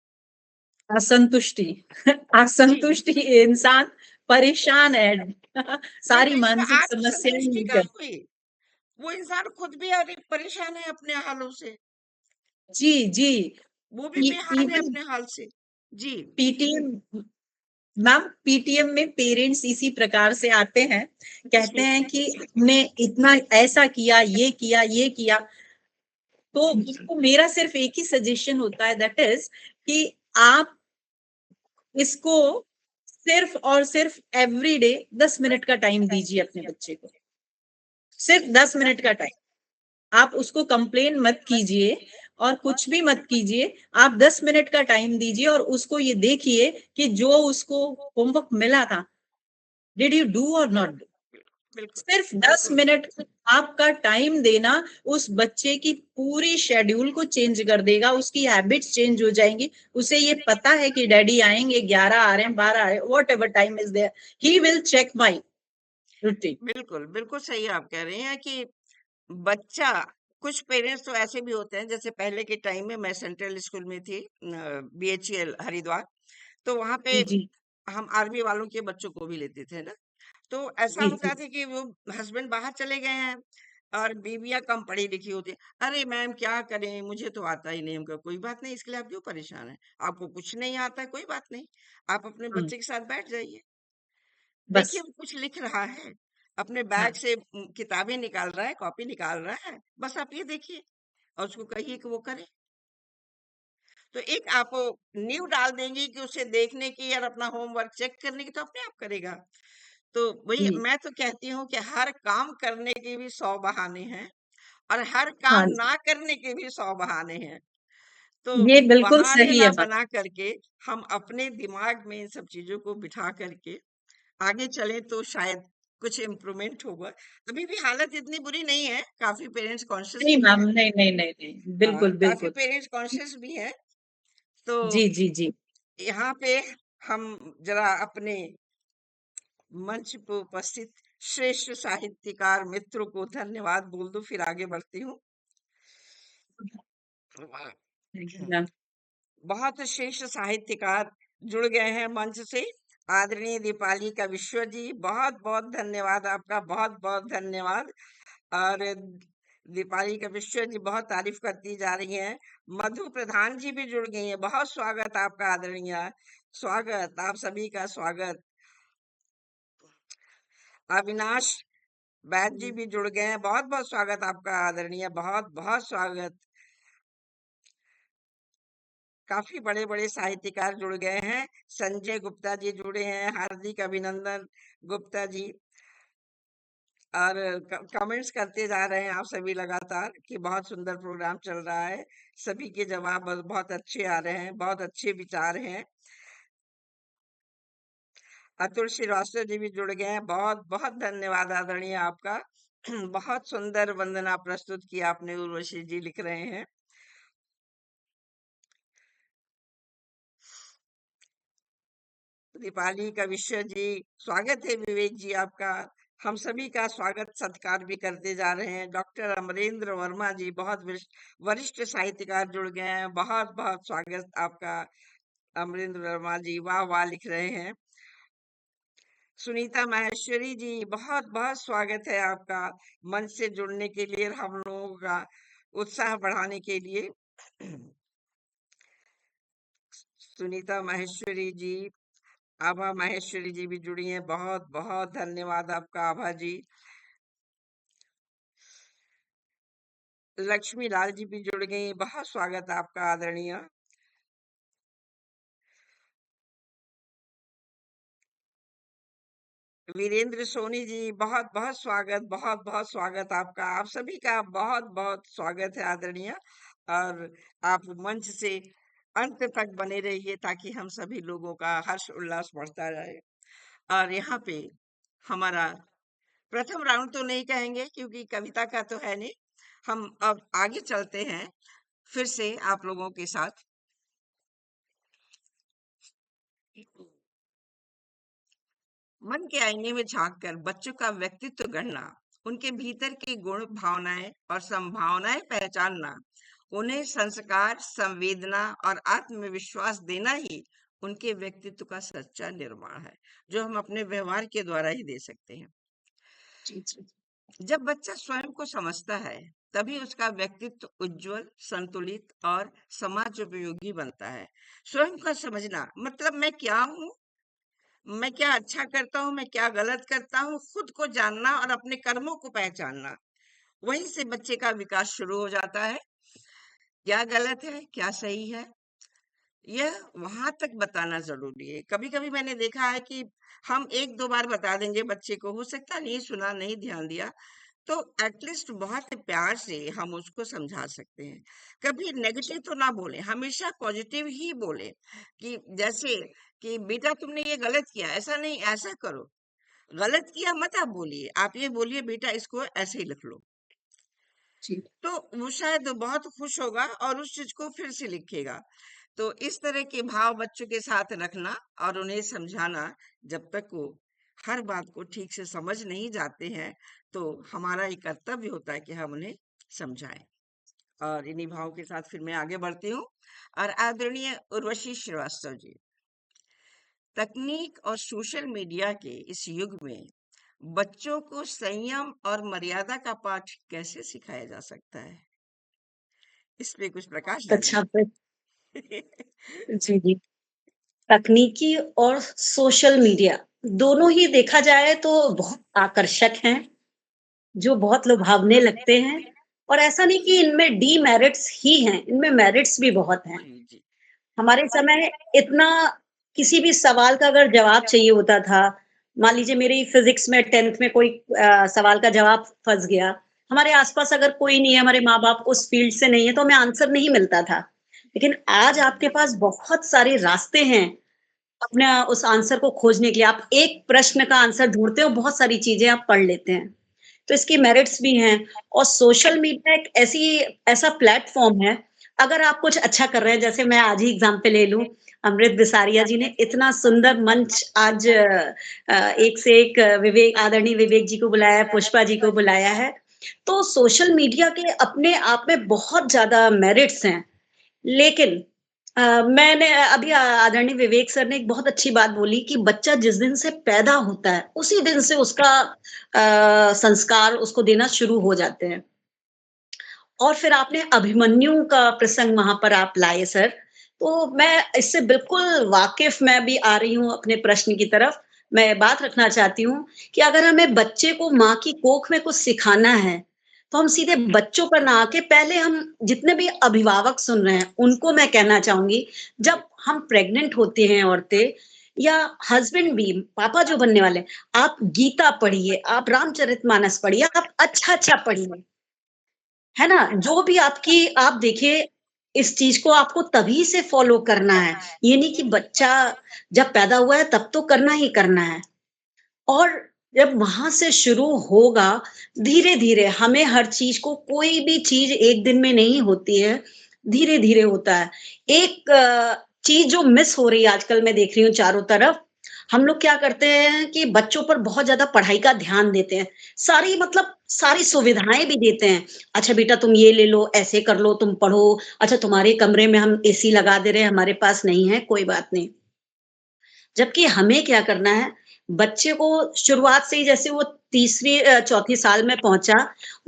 असंतुष्टि जी, असंतुष्टि इंसान परेशान है नहीं सारी तो इसमें मानसिक समस्याएं आत्मसंतुष्टि मिलकर। कहाँ हुई? वो इंसान खुद भी अरे परेशान है अपने हालों से, जी, जी, वो भी बेहाल है इवन अपने हाल से। जी, पीटीएम मैम, पीटीएम में पेरेंट्स इसी प्रकार से आते हैं, कहते हैं कि हमने इतना ऐसा किया, ये किया, तो उसको मेरा सिर्फ एक ही सजेशन होता है, दैट इज कि आप इसको सिर्फ और सिर्फ एवरीडे 10 मिनट का टाइम दीजिए अपने बच्चे को, सिर्फ 10 मिनट का टाइम। आप उसको कंप्लेन मत कीजिए और कुछ भी मत कीजिए, आप 10 मिनट का टाइम दीजिए और उसको ये देखिए कि जो उसको होमवर्क मिला था, डिड यू डू और नॉट डू। बिल्कुल, सिर्फ 10 बिल्कुल, मिनट आपका टाइम देना उस बच्चे की पूरी शेड्यूल को चेंज कर देगा, उसकी हैबिट्स चेंज हो जाएंगी। उसे ये पता है कि डैडी आएंगे, 11 आ रहे हैं, 12 आ रहे हैं, whatever time is there, he will check my routine. बिल्कुल, बिल्कुल सही आप कह रहे हैं कि बच्चा, कुछ पेरेंट्स तो ऐसे भी होते हैं, जैसे पहले के टाइम में मैं सेंट्रल स्कूल में थी, बीएचईएल हरिद्वार, तो वहां पे जी, जी, हम आर्मी वालों के बच्चों को भी लेते थे ना। तो ऐसा जी, होता जी, था कि वो हस्बैंड बाहर चले गए हैं और बीवियां कम पढ़ी लिखी होती हैं। अरे मैम क्या करें, मुझे तो आता ही नहीं। हमका कोई बात नहीं, इसके लिए आप क्यों परेशान हैं? आपको कुछ नहीं आता है, कोई बात नहीं, आप अपने हाँ, बच्चे के साथ बैठ जाइए, देखिए बस, वो कुछ लिख रहा है, अपने बैग हाँ, से किताबें निकाल रहा है, कॉपी निकाल रहा है, बस आप ये देखिए और उसको कहिए कि वो करे। तो एक आप नींव डाल देंगी कि उसे देखने की और अपना होमवर्क चेक करने की, तो अपने आप करेगा। तो वही जी, मैं तो कहती हूँ कि हर काम करने के भी 100 बहाने हैं और हर हाँ काम जी, ना करने के भी 100 बहाने हैं। तो ये बिल्कुल बहाने सही है ना बात। बना करके हम अपने दिमाग में इन सब चीजों को बिठा करके आगे चले तो शायद कुछ इम्प्रूवमेंट होगा। अभी भी हालत इतनी बुरी नहीं है, काफी पेरेंट्स कॉन्शियस नहीं भी मैम, हैं। नहीं, नहीं, नहीं, नहीं, हाँ, बिल्कुल, काफी बिल्कुल। पेरेंट्स कॉन्शियस भी हैं। तो जी, जी, जी, यहाँ पे हम जरा अपने मंच पर उपस्थित श्रेष्ठ साहित्यकार मित्र को धन्यवाद बोल दूं, फिर आगे बढ़ती हूँ। Thank you ma'am. बहुत श्रेष्ठ साहित्यकार जुड़ गए हैं मंच से। आदरणीय दीपाली का विश्व जी, बहुत बहुत धन्यवाद आपका, बहुत बहुत धन्यवाद। और दीपाली का विश्व जी बहुत तारीफ करती जा रही हैं। मधु प्रधान जी भी जुड़ गई हैं, बहुत स्वागत आपका आदरणीय, स्वागत, आप सभी का स्वागत। अविनाश बैद जी भी जुड़ गए हैं, बहुत बहुत स्वागत आपका आदरणीय, बहुत बहुत स्वागत। काफी बड़े बड़े साहित्यकार जुड़ गए हैं। संजय गुप्ता जी जुड़े हैं, हार्दिक अभिनंदन गुप्ता जी। और कमेंट्स करते जा रहे हैं आप सभी लगातार कि बहुत सुंदर प्रोग्राम चल रहा है, सभी के जवाब बहुत अच्छे आ रहे हैं, बहुत अच्छे विचार हैं। अतुल श्रीवास्तव जी भी जुड़ गए हैं, बहुत बहुत धन्यवाद आदरणीय आपका। बहुत सुंदर वंदना प्रस्तुत किया आपने, उर्वशी जी लिख रहे हैं। दीपाली का विश्व जी, स्वागत है विवेक जी आपका। हम सभी का स्वागत सत्कार भी करते जा रहे हैं। डॉक्टर अमरेंद्र वर्मा जी, बहुत वरिष्ठ साहित्यकार जुड़ गए हैं, बहुत बहुत स्वागत आपका। अमरेंद्र वर्मा जी वाह वाह लिख रहे हैं। सुनीता माहेश्वरी जी, बहुत बहुत स्वागत है आपका मंच से जुड़ने के लिए और हम लोगों का उत्साह बढ़ाने के लिए। सुनीता माहेश्वरी जी, आभा माहेश्वरी जी भी जुड़ी हैं। बहुत बहुत धन्यवाद आपका आभा जी। लक्ष्मी लाल जी भी जुड़ गई, बहुत स्वागत आपका आदरणीय। वीरेंद्र सोनी जी, बहुत बहुत स्वागत, बहुत बहुत स्वागत आपका। आप सभी का बहुत बहुत स्वागत है आदरणीय। और आप मंच से अंत तक बने रहिए ताकि हम सभी लोगों का हर्ष उल्लास बढ़ता रहे। और यहाँ पे हमारा प्रथम राउंड तो नहीं कहेंगे क्योंकि कविता का तो है नहीं। हम अब आगे चलते हैं फिर से आप लोगों के साथ। मन के आईने में झांककर बच्चों का व्यक्तित्व गढ़ना, उनके भीतर की गुण भावनाएं और संभावनाएं पहचानना, उन्हें संस्कार, संवेदना और आत्मविश्वास देना ही उनके व्यक्तित्व का सच्चा निर्माण है, जो हम अपने व्यवहार के द्वारा ही दे सकते हैं। जी, जी। जब बच्चा स्वयं को समझता है, तभी उसका व्यक्तित्व उज्जवल, संतुलित और समाज उपयोगी बनता है। स्वयं का समझना मतलब मैं क्या हूँ, मैं क्या अच्छा करता हूँ, मैं क्या गलत करता हूँ, खुद को जानना और अपने कर्मों को पहचानना। वहीं से बच्चे का विकास शुरू हो जाता है। क्या गलत है, क्या सही है, यह वहां तक बताना जरूरी है। कभी कभी मैंने देखा है कि हम एक दो बार बता देंगे बच्चे को, हो सकता नहीं सुना, नहीं ध्यान दिया, तो एटलीस्ट बहुत प्यार से हम उसको समझा सकते हैं। कभी नेगेटिव तो ना बोले, हमेशा पॉजिटिव ही बोले। कि जैसे कि बेटा तुमने ये गलत किया, ऐसा नहीं, ऐसा करो। गलत किया मत आप बोलिए, आप ये बोलिए बेटा इसको ऐसे ही लिख लो। जी। तो वो शायद बहुत खुश होगा और उस चीज को फिर से लिखेगा। तो इस तरह के भाव बच्चों के साथ रखना और उन्हें समझाना, जब तक वो हर बात को ठीक से समझ नहीं जाते हैं, तो हमारा एक कर्तव्य होता है कि हम उन्हें समझाएं। और इन्हीं भाव के साथ फिर मैं आगे बढ़ती हूँ। और आदरणीय उर्वशी श्रीवास्तव जी, तकनीक और सोशल मीडिया के इस युग में बच्चों को संयम और मर्यादा का पाठ कैसे सिखाया जा सकता है, इस पे कुछ प्रकाश बहुत अच्छा डालिए। जी, जी। तकनीकी और सोशल मीडिया दोनों ही देखा जाए तो बहुत आकर्षक हैं, जो बहुत लुभावने लगते हैं और ऐसा नहीं कि इनमें डीमेरिट्स ही हैं, इनमें मेरिट्स भी बहुत हैं। जी जी हमारे समय इतना किसी भी सवाल का अगर जवाब चाहिए होता था, मान लीजिए मेरी फिज़िक्स में 10th में कोई सवाल का जवाब फँस गया, हमारे आस-पास अगर कोई नहीं है, हमारे माँ-बाप उस फ़ील्ड से नहीं है, तो हमें आंसर नहीं मिलता था। लेकिन आज आपके पास बहुत सारे रास्ते हैं अपना उस आंसर को खोजने के लिए। आप एक प्रश्न का आंसर ढूँढते हो, बहुत सारी चीज़ें आप पढ़ लेते हैं। तो इसकी मेरिट्स भी हैं और सोशल मीडिया एक ऐसा प्लेटफ़ॉर्म है, अगर आप कुछ अच्छा कर रहे हैं, जैसे मैं आज ही एग्ज़ाम्पल ले लूँ, अमृत बिसारिया जी ने इतना सुंदर मंच आज एक से एक आदरणीय विवेक जी को बुलाया है, पुष्पा जी को बुलाया है। तो सोशल मीडिया के अपने आप में बहुत ज़्यादा मेरिट्स हैं। लेकिन मैंने अभी आदरणीय विवेक सर ने एक बहुत अच्छी बात बोली कि बच्चा जिस दिन से पैदा होता है, उसी दिन से उसका संस्कार उसको देना शुरू हो जाते हैं। और फिर आपने अभिमन्यु का प्रसंग वहाँ पर आप लाए सर, तो मैं इससे बिल्कुल वाकिफ़ मैं भी आ रही हूँ अपने प्रश्न की तरफ। मैं बात रखना चाहती हूँ कि अगर हमें बच्चे को माँ की कोख में कुछ सिखाना है, तो हम सीधे बच्चों पर ना आके पहले हम जितने भी अभिभावक सुन रहे हैं, उनको मैं कहना चाहूँगी, जब हम प्रेग्नेंट होते हैं औरतें या हस्बैंड भी, पापा जो बनने वाले हैं, आप गीता पढ़िए, आप रामचरितमानस पढ़िए, आप अच्छा-अच्छा पढ़िए। है ना? जो भी आपकी आप देखिए इस चीज़ को आपको तभी से फ़ॉलो करना है। ये नहीं कि बच्चा जब पैदा हुआ है तब तो करना ही करना है। और जब वहाँ से शुरू होगा, धीरे-धीरे हमें हर चीज़ को कोई भी चीज़ एक दिन में नहीं होती है, धीरे-धीरे होता है। एक चीज़ जो मिस हो रही है आजकल मैं देख रही हूँ चारों तरफ, हम लोग क्या करते हैं कि बच्चों पर बहुत ज़्यादा पढ़ाई का ध्यान देते हैं। सारी मतलब सारी सुविधाएँ भी देते हैं। अच्छा बेटा तुम ये ले लो, ऐसे कर लो, तुम पढ़ो। अच्छा तुम्हारे कमरे में हम एसी लगा दे रहे हैं, हमारे पास नहीं है, कोई बात नहीं। जबकि हमें क्या करना है, बच्चे को शुरुआत से ही जैसे वो तीसरी चौथी साल में पहुँचा,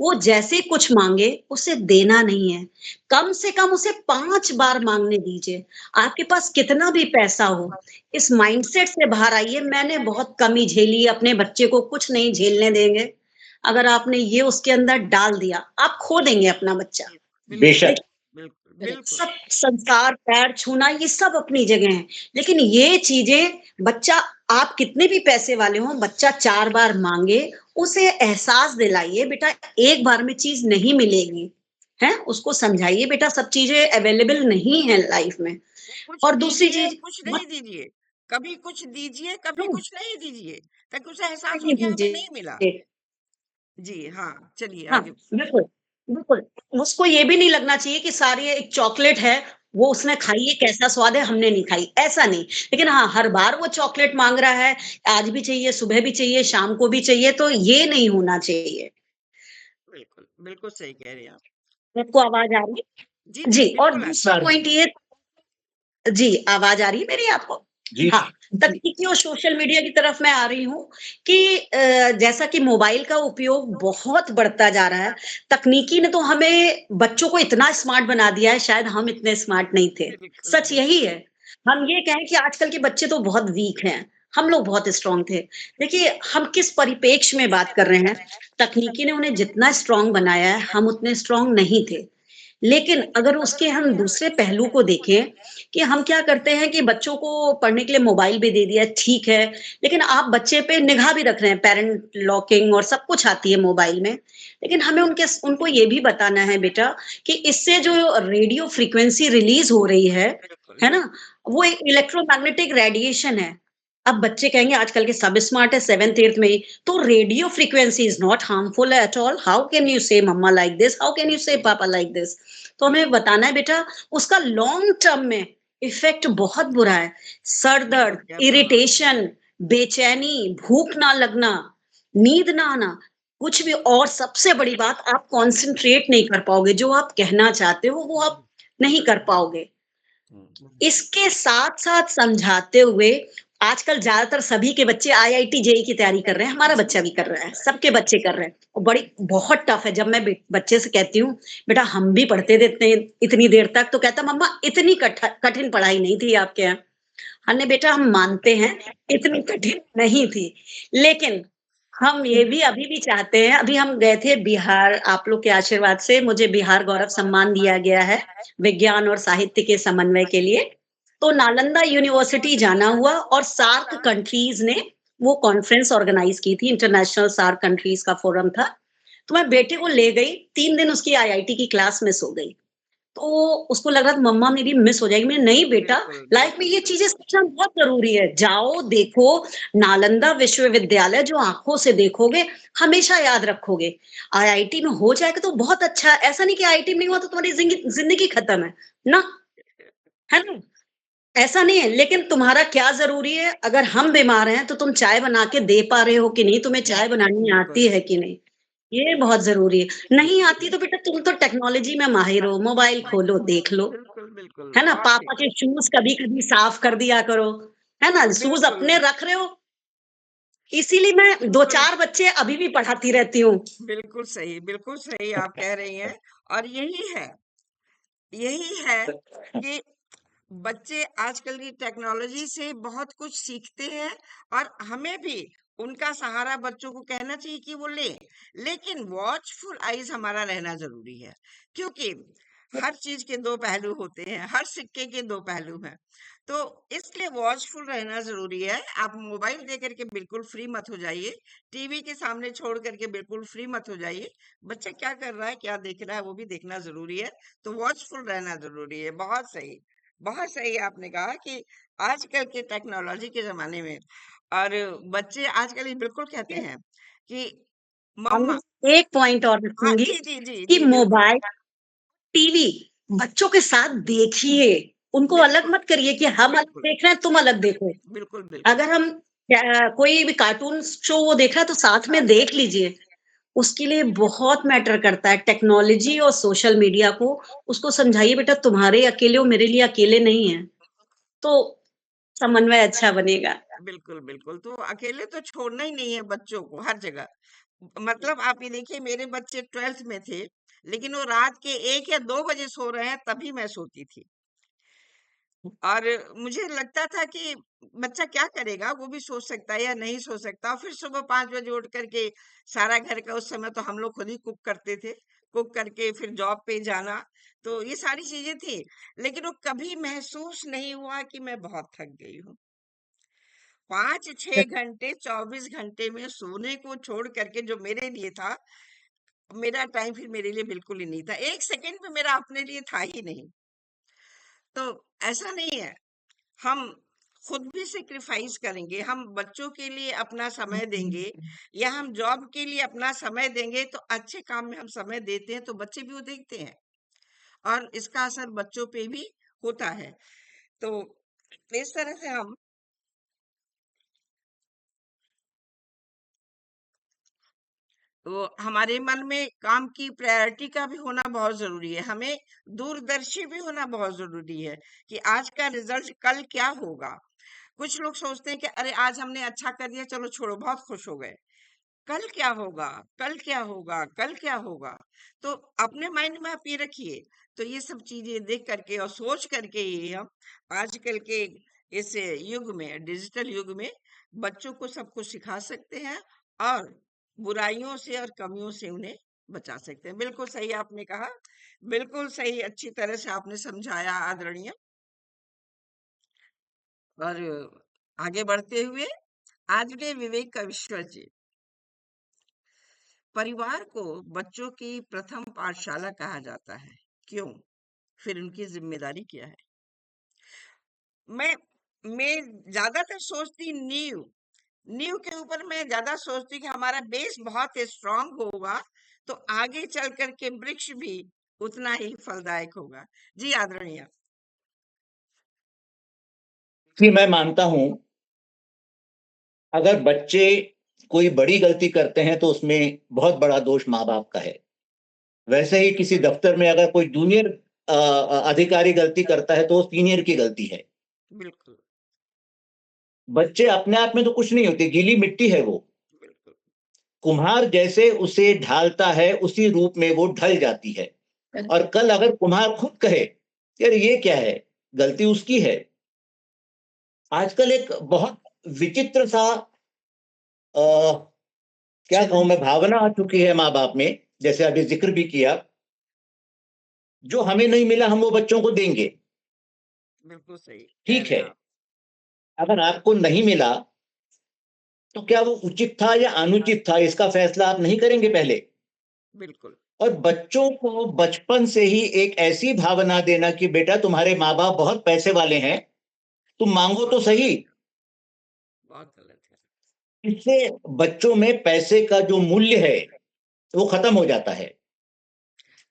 वो जैसे ही कुछ माँगे, उसे देना नहीं है। कम से कम उसे 5 बार माँगने दीजिए। आपके पास कितना भी पैसा हो, इस माइंडसेट से बाहर आइए, मैंने बहुत कमी झेली, अपने बच्चे को कुछ नहीं झेलने देंगे। अगर आपने ये उसके अंदर डाल दिया, आप खो देंगे अपना बच्चा। बिल्कुल बेशक बिल्कुल बिल्कुल सब संसार, पैर छूना ये सब अपनी जगह है। लेकिन ये चीज़ें बच्चा आप कितने भी पैसे वाले हों, बच्चा 4 बार माँगे, उसे एहसास दिलाइए बेटा एक बार में चीज़ नहीं मिलेगी, हैं? उसको समझाइए बेटा सब चीज़ें अवेलेबल नहीं है लाइफ में। कुछ और दूसरी दीजिए चीज़ कुछ मत नहीं दीजिए, कभी कुछ दीजिए कभी हुँ, कुछ नहीं दीजिए, ताकि उसे एहसास हो नहीं कि हमें नहीं मिला। दीजिए। जी हाँ, चलिए हाँ, आगे। बिल्कुल, बिल्कुल। उसको ये भी नहीं लगना चाहिए कि सारी एक चॉकलेट है, वो उसने खाई है, कैसा स्वाद है, हमने नहीं खाई, ऐसा नहीं। लेकिन हाँ, हर बार वो चॉकलेट माँग रहा है, आज भी चाहिए, सुबह भी चाहिए, शाम को भी चाहिए, तो ये नहीं होना चाहिए। बिल्कुल बिल्कुल सही कह रहे हैं आप। आपको आवाज़ आ रही है? जी जी जी, और बिल्कुल आ रही दूसरा पॉइंट ये जी, आवाज़ आ रही है मेरी आपको? जी, हाँ, तकनीकी और सोशल मीडिया की तरफ मैं आ रही हूँ कि जैसा कि मोबाइल का उपयोग बहुत बढ़ता जा रहा है, तकनीकी ने तो हमें बच्चों को इतना स्मार्ट बना दिया है, शायद हम इतने स्मार्ट नहीं थे। है। बिल्कुल सच यही बिल्कुल है। हम ये कहें कि आजकल के बच्चे तो बहुत वीक हैं, हम लोग बहुत स्ट्रॉन्ग थे। देखिए, हम किस परिप्रेक्ष्य में बात कर रहे हैं, तकनीकी ने उन्हें जितना स्ट्रॉन्ग बनाया है, हम उतने स्ट्रॉन्ग नहीं थे। लेकिन अगर उसके हम दूसरे पहलू को देखें कि हम क्या करते हैं कि बच्चों को पढ़ने के लिए मोबाइल भी दे दिया, ठीक है, लेकिन आप बच्चे पे निगाह भी रख रहे हैं, पैरेंट लॉकिंग और सब कुछ आती है मोबाइल में। लेकिन हमें उनको ये भी बताना है बेटा कि इससे जो रेडियो फ्रीक्वेंसी रिलीज़ हो रही बिल्कुल है ना? वो एक इलेक्ट्रोमैग्नेटिक रेडिएशन है। अब बच्चे कहेंगे आजकल के सब स्मार्ट है 7th-8th में ही, तो radio frequency is not harmful at all. How can you say mamma like this? How can you say papa like this? तो हमें बताना है बेटा उसका लॉन्ग टर्म में इफेक्ट बहुत बुरा है। सर बिल्कुल दर्द, क्या प्रभाव पड़ता इरिटेशन, बेचैनी, भूख ना लगना, नींद ना आना, कुछ भी और सबसे बड़ी बात आप कॉन्सन्ट्रेट नहीं कर पाओगे, जो आप कहना चाहते हो वो आप नहीं कर पाओगे। है। इसके साथ-साथ समझाते हुए आजकल ज़्यादातर सभी के बच्चे आईआईटी, जेईई की तैयारी कर रहे हैं, हमारा बच्चा भी कर रहा है, सबके बच्चे कर रहे हैं और बड़ी बहुत टफ है। जब मैं बच्चे से कहती हूँ, "बेटा हम भी पढ़ते थे इतनी देर तक" तो कहता, "मम्मा इतनी कठिन पढ़ाई नहीं थी आपके यहाँ।" हमने बेटा हम मानते हैं, इतनी कठिन नहीं थी, लेकिन हम ये भी अभी भी चाहते हैं अभी हम गए थे बिहार, आप लोग के आशीर्वाद से मुझे बिहार गौरव सम्मान दिया गया है, विज्ञान और साहित्य के समन्वय के लिए। तो नालंदा यूनिवर्सिटी जाना हुआ और सार्क कंट्रीज़ ने वो कॉन्फ्रेंस ऑर्गेनाइज़ की थी, इंटरनेशनल सार्क कंट्रीज़ का फोरम था। तो मैं बेटे को ले गई, 3 दिन उसकी आईआईटी की क्लास मिस हो गई। तो उसको लग रहा था मम्मा मेरी मिस हो जाएगी। मैंने नहीं बेटा, बिल्कुल लाइफ में बिल्कुल ये चीज़ें बिल्कुल सीखना बहुत ज़रूरी है। जाओ, देखो, नालंदा विश्वविद्यालय जो आँखों से देखोगे, हमेशा याद रखोगे। आईआईटी में हो जाएगा तो बहुत अच्छा है, ऐसा नहीं कि आईआईटी में नहीं हुआ तो तुम्हारी ज़िंदगी खत्म है, ना, है ना? ऐसा नहीं है, लेकिन तुम्हारा क्या ज़रूरी है, अगर हम बीमार हैं, तो तुम चाय बना के दे पा रहे हो कि नहीं, तुम्हें चाय बनानी बिल्कुल आती है कि नहीं? ये बहुत ज़रूरी है। नहीं आती तो बेटा तुम तो टेक्नोलॉजी में माहिर हो, मोबाइल खोलो, देख लो, बिल्कुल बिल्कुल है ना? बहुत पापा ठीक। के शूज़ कभी-कभी साफ कर दिया करो, है ना? शूज़ बिल्कुल अपने रख रहे हो, इसीलिए मैं बिल्कुल 2-4 बच्चे अभी भी पढ़ाती रहती हूँ। बिल्कुल सही आप कह रही हैं। और यही है कि बच्चे आजकल की टेक्नोलॉजी से बहुत कुछ सीखते हैं और हमें भी उनका सहारा बच्चों को कहना चाहिए कि वो लें, लेकिन वॉचफुल आइज हमारा रहना जरूरी है, क्योंकि हर चीज के दो पहलू होते हैं, हर सिक्के के दो पहलू हैं। तो इसलिए वॉचफुल रहना जरूरी है। आप मोबाइल दे करके बिल्कुल फ्री मत हो जाइए, टीवी के सामने छोड़ करके बिल्कुल फ्री मत हो जाइए। बच्चा क्या कर रहा है, क्या देख रहा है, वो भी देखना जरूरी है। तो वॉचफुल रहना जरूरी है। बहुत सही आपने कहा कि आजकल के टेक्नोलॉजी के ज़माने में और बच्चे आजकल ये बिल्कुल कहते हैं कि और मम्मा। एक पॉइंट और हाँ, रखूँगी कि जी, बिल्कुल। मोबाइल, टीवी बच्चों के साथ देखिए, उनको अलग बिल्कुल, मत करिए कि हम अलग बिल्कुल, देख रहे हैं, तुम अलग देखो। बिल्कुल। अगर हम कोई भी कार्टून शो वो देख रहा है तो साथ में देख लीजिए। उसके लिए बहुत मैटर करता है टेक्नोलॉजी और सोशल मीडिया को, उसको समझाइए बेटा तुम्हारे अकेले हो, मेरे लिए अकेले नहीं हैं। तो समन्वय अच्छा बनेगा। बिल्कुल, बिल्कुल। तो अकेले तो छोड़ना ही नहीं है बच्चों को हर जगह। मतलब आप ये देखिए, मेरे बच्चे 12th में थे, लेकिन वो रात के 1 या 2 बजे सो रहे हैं तभी मैं सोती थी। और मुझे लगता था कि बच्चा क्या करेगा, वो भी सो सकता है या नहीं सो सकता। और फिर सुबह 5 बजे उठ करके सारा घर का, उस समय तो हम लोग खुद ही कुक करते थे, कुक करके फिर जॉब पे जाना। तो ये सारी चीजें थी, लेकिन वो कभी महसूस नहीं हुआ कि मैं बहुत थक गई हूँ। 5-6 घंटे 24 घंटे में सोने को छोड़ करके जो मेरे लिए था, मेरा टाइम फिर मेरे लिए बिल्कुल ही नहीं था। 1 सेकंड भी मेरा अपने लिए था ही नहीं। तो ऐसा नहीं है, हम खुद भी सेक्रीफाइस करेंगे, हम बच्चों के लिए अपना समय देंगे या हम जॉब के लिए अपना समय देंगे, तो अच्छे काम में हम समय देते हैं तो बच्चे भी वो देखते हैं और इसका असर बच्चों पे भी होता है। तो इस तरह से हम, तो हमारे मन में काम की प्रायोरिटी का भी होना बहुत जरूरी है। हमें दूरदर्शी भी होना बहुत जरूरी है कि आज का रिजल्ट कल क्या होगा। कुछ लोग सोचते हैं कि अरे आज हमने अच्छा कर दिया, चलो छोड़ो, बहुत खुश हो गए। कल क्या होगा, कल क्या होगा, कल क्या होगा। तो अपने माइंड में आप ये रखिए। तो ये सब चीजें देख करके और सोच करके ही हम आजकल के इस युग में, डिजिटल युग में, बच्चों को सब कुछ सिखा सकते हैं और बुराइयों से और कमियों से उन्हें बचा सकते हैं। बिल्कुल सही आपने कहा, बिल्कुल सही, अच्छी तरह से आपने समझाया आदरणीय। और आगे बढ़ते हुए, आज के विवेक का विषय जी, परिवार को बच्चों की प्रथम पाठशाला कहा जाता है, क्यों? फिर उनकी जिम्मेदारी क्या है? मैं मैं ज्यादातर सोचती नींव, नींव के ऊपर मैं ज्यादा सोचती कि हमारा बेस बहुत स्ट्रांग होगा तो आगे चल करके वृक्ष भी उतना ही फलदायक होगा। जी आदरणीय। कि मैं मानता हूं, अगर बच्चे कोई बड़ी गलती करते हैं तो उसमें बहुत बड़ा दोष माँ बाप का है। वैसे ही किसी दफ्तर में अगर कोई जूनियर अधिकारी गलती करता है तो वो सीनियर की गलती है। बिल्कुल, बच्चे अपने आप में तो कुछ नहीं होते, गीली मिट्टी है वो। बिल्कुल, कुम्हार जैसे उसे ढालता है उसी रूप में वो ढल जाती है। और कल अगर कुम्हार खुद कहे यार ये क्या है, गलती उसकी है। आजकल एक बहुत विचित्र सा क्या कहूं मैं, भावना आ चुकी है माँ बाप में, जैसे अभी जिक्र भी किया, जो हमें नहीं मिला हम वो बच्चों को देंगे। बिल्कुल सही कह ठीक रहे है, हैं आप। अगर आपको नहीं मिला तो क्या वो उचित था या अनुचित था, इसका फैसला आप नहीं करेंगे पहले। बिल्कुल, और बच्चों को बचपन से ही एक ऐसी भावना देना कि बेटा तुम्हारे माँ बाप बहुत पैसे वाले हैं, तुम मांगो तो बहुत सही। गलत है, बहुत गलत है। इससे बच्चों में पैसे का जो मूल्य है वो खत्म हो जाता है।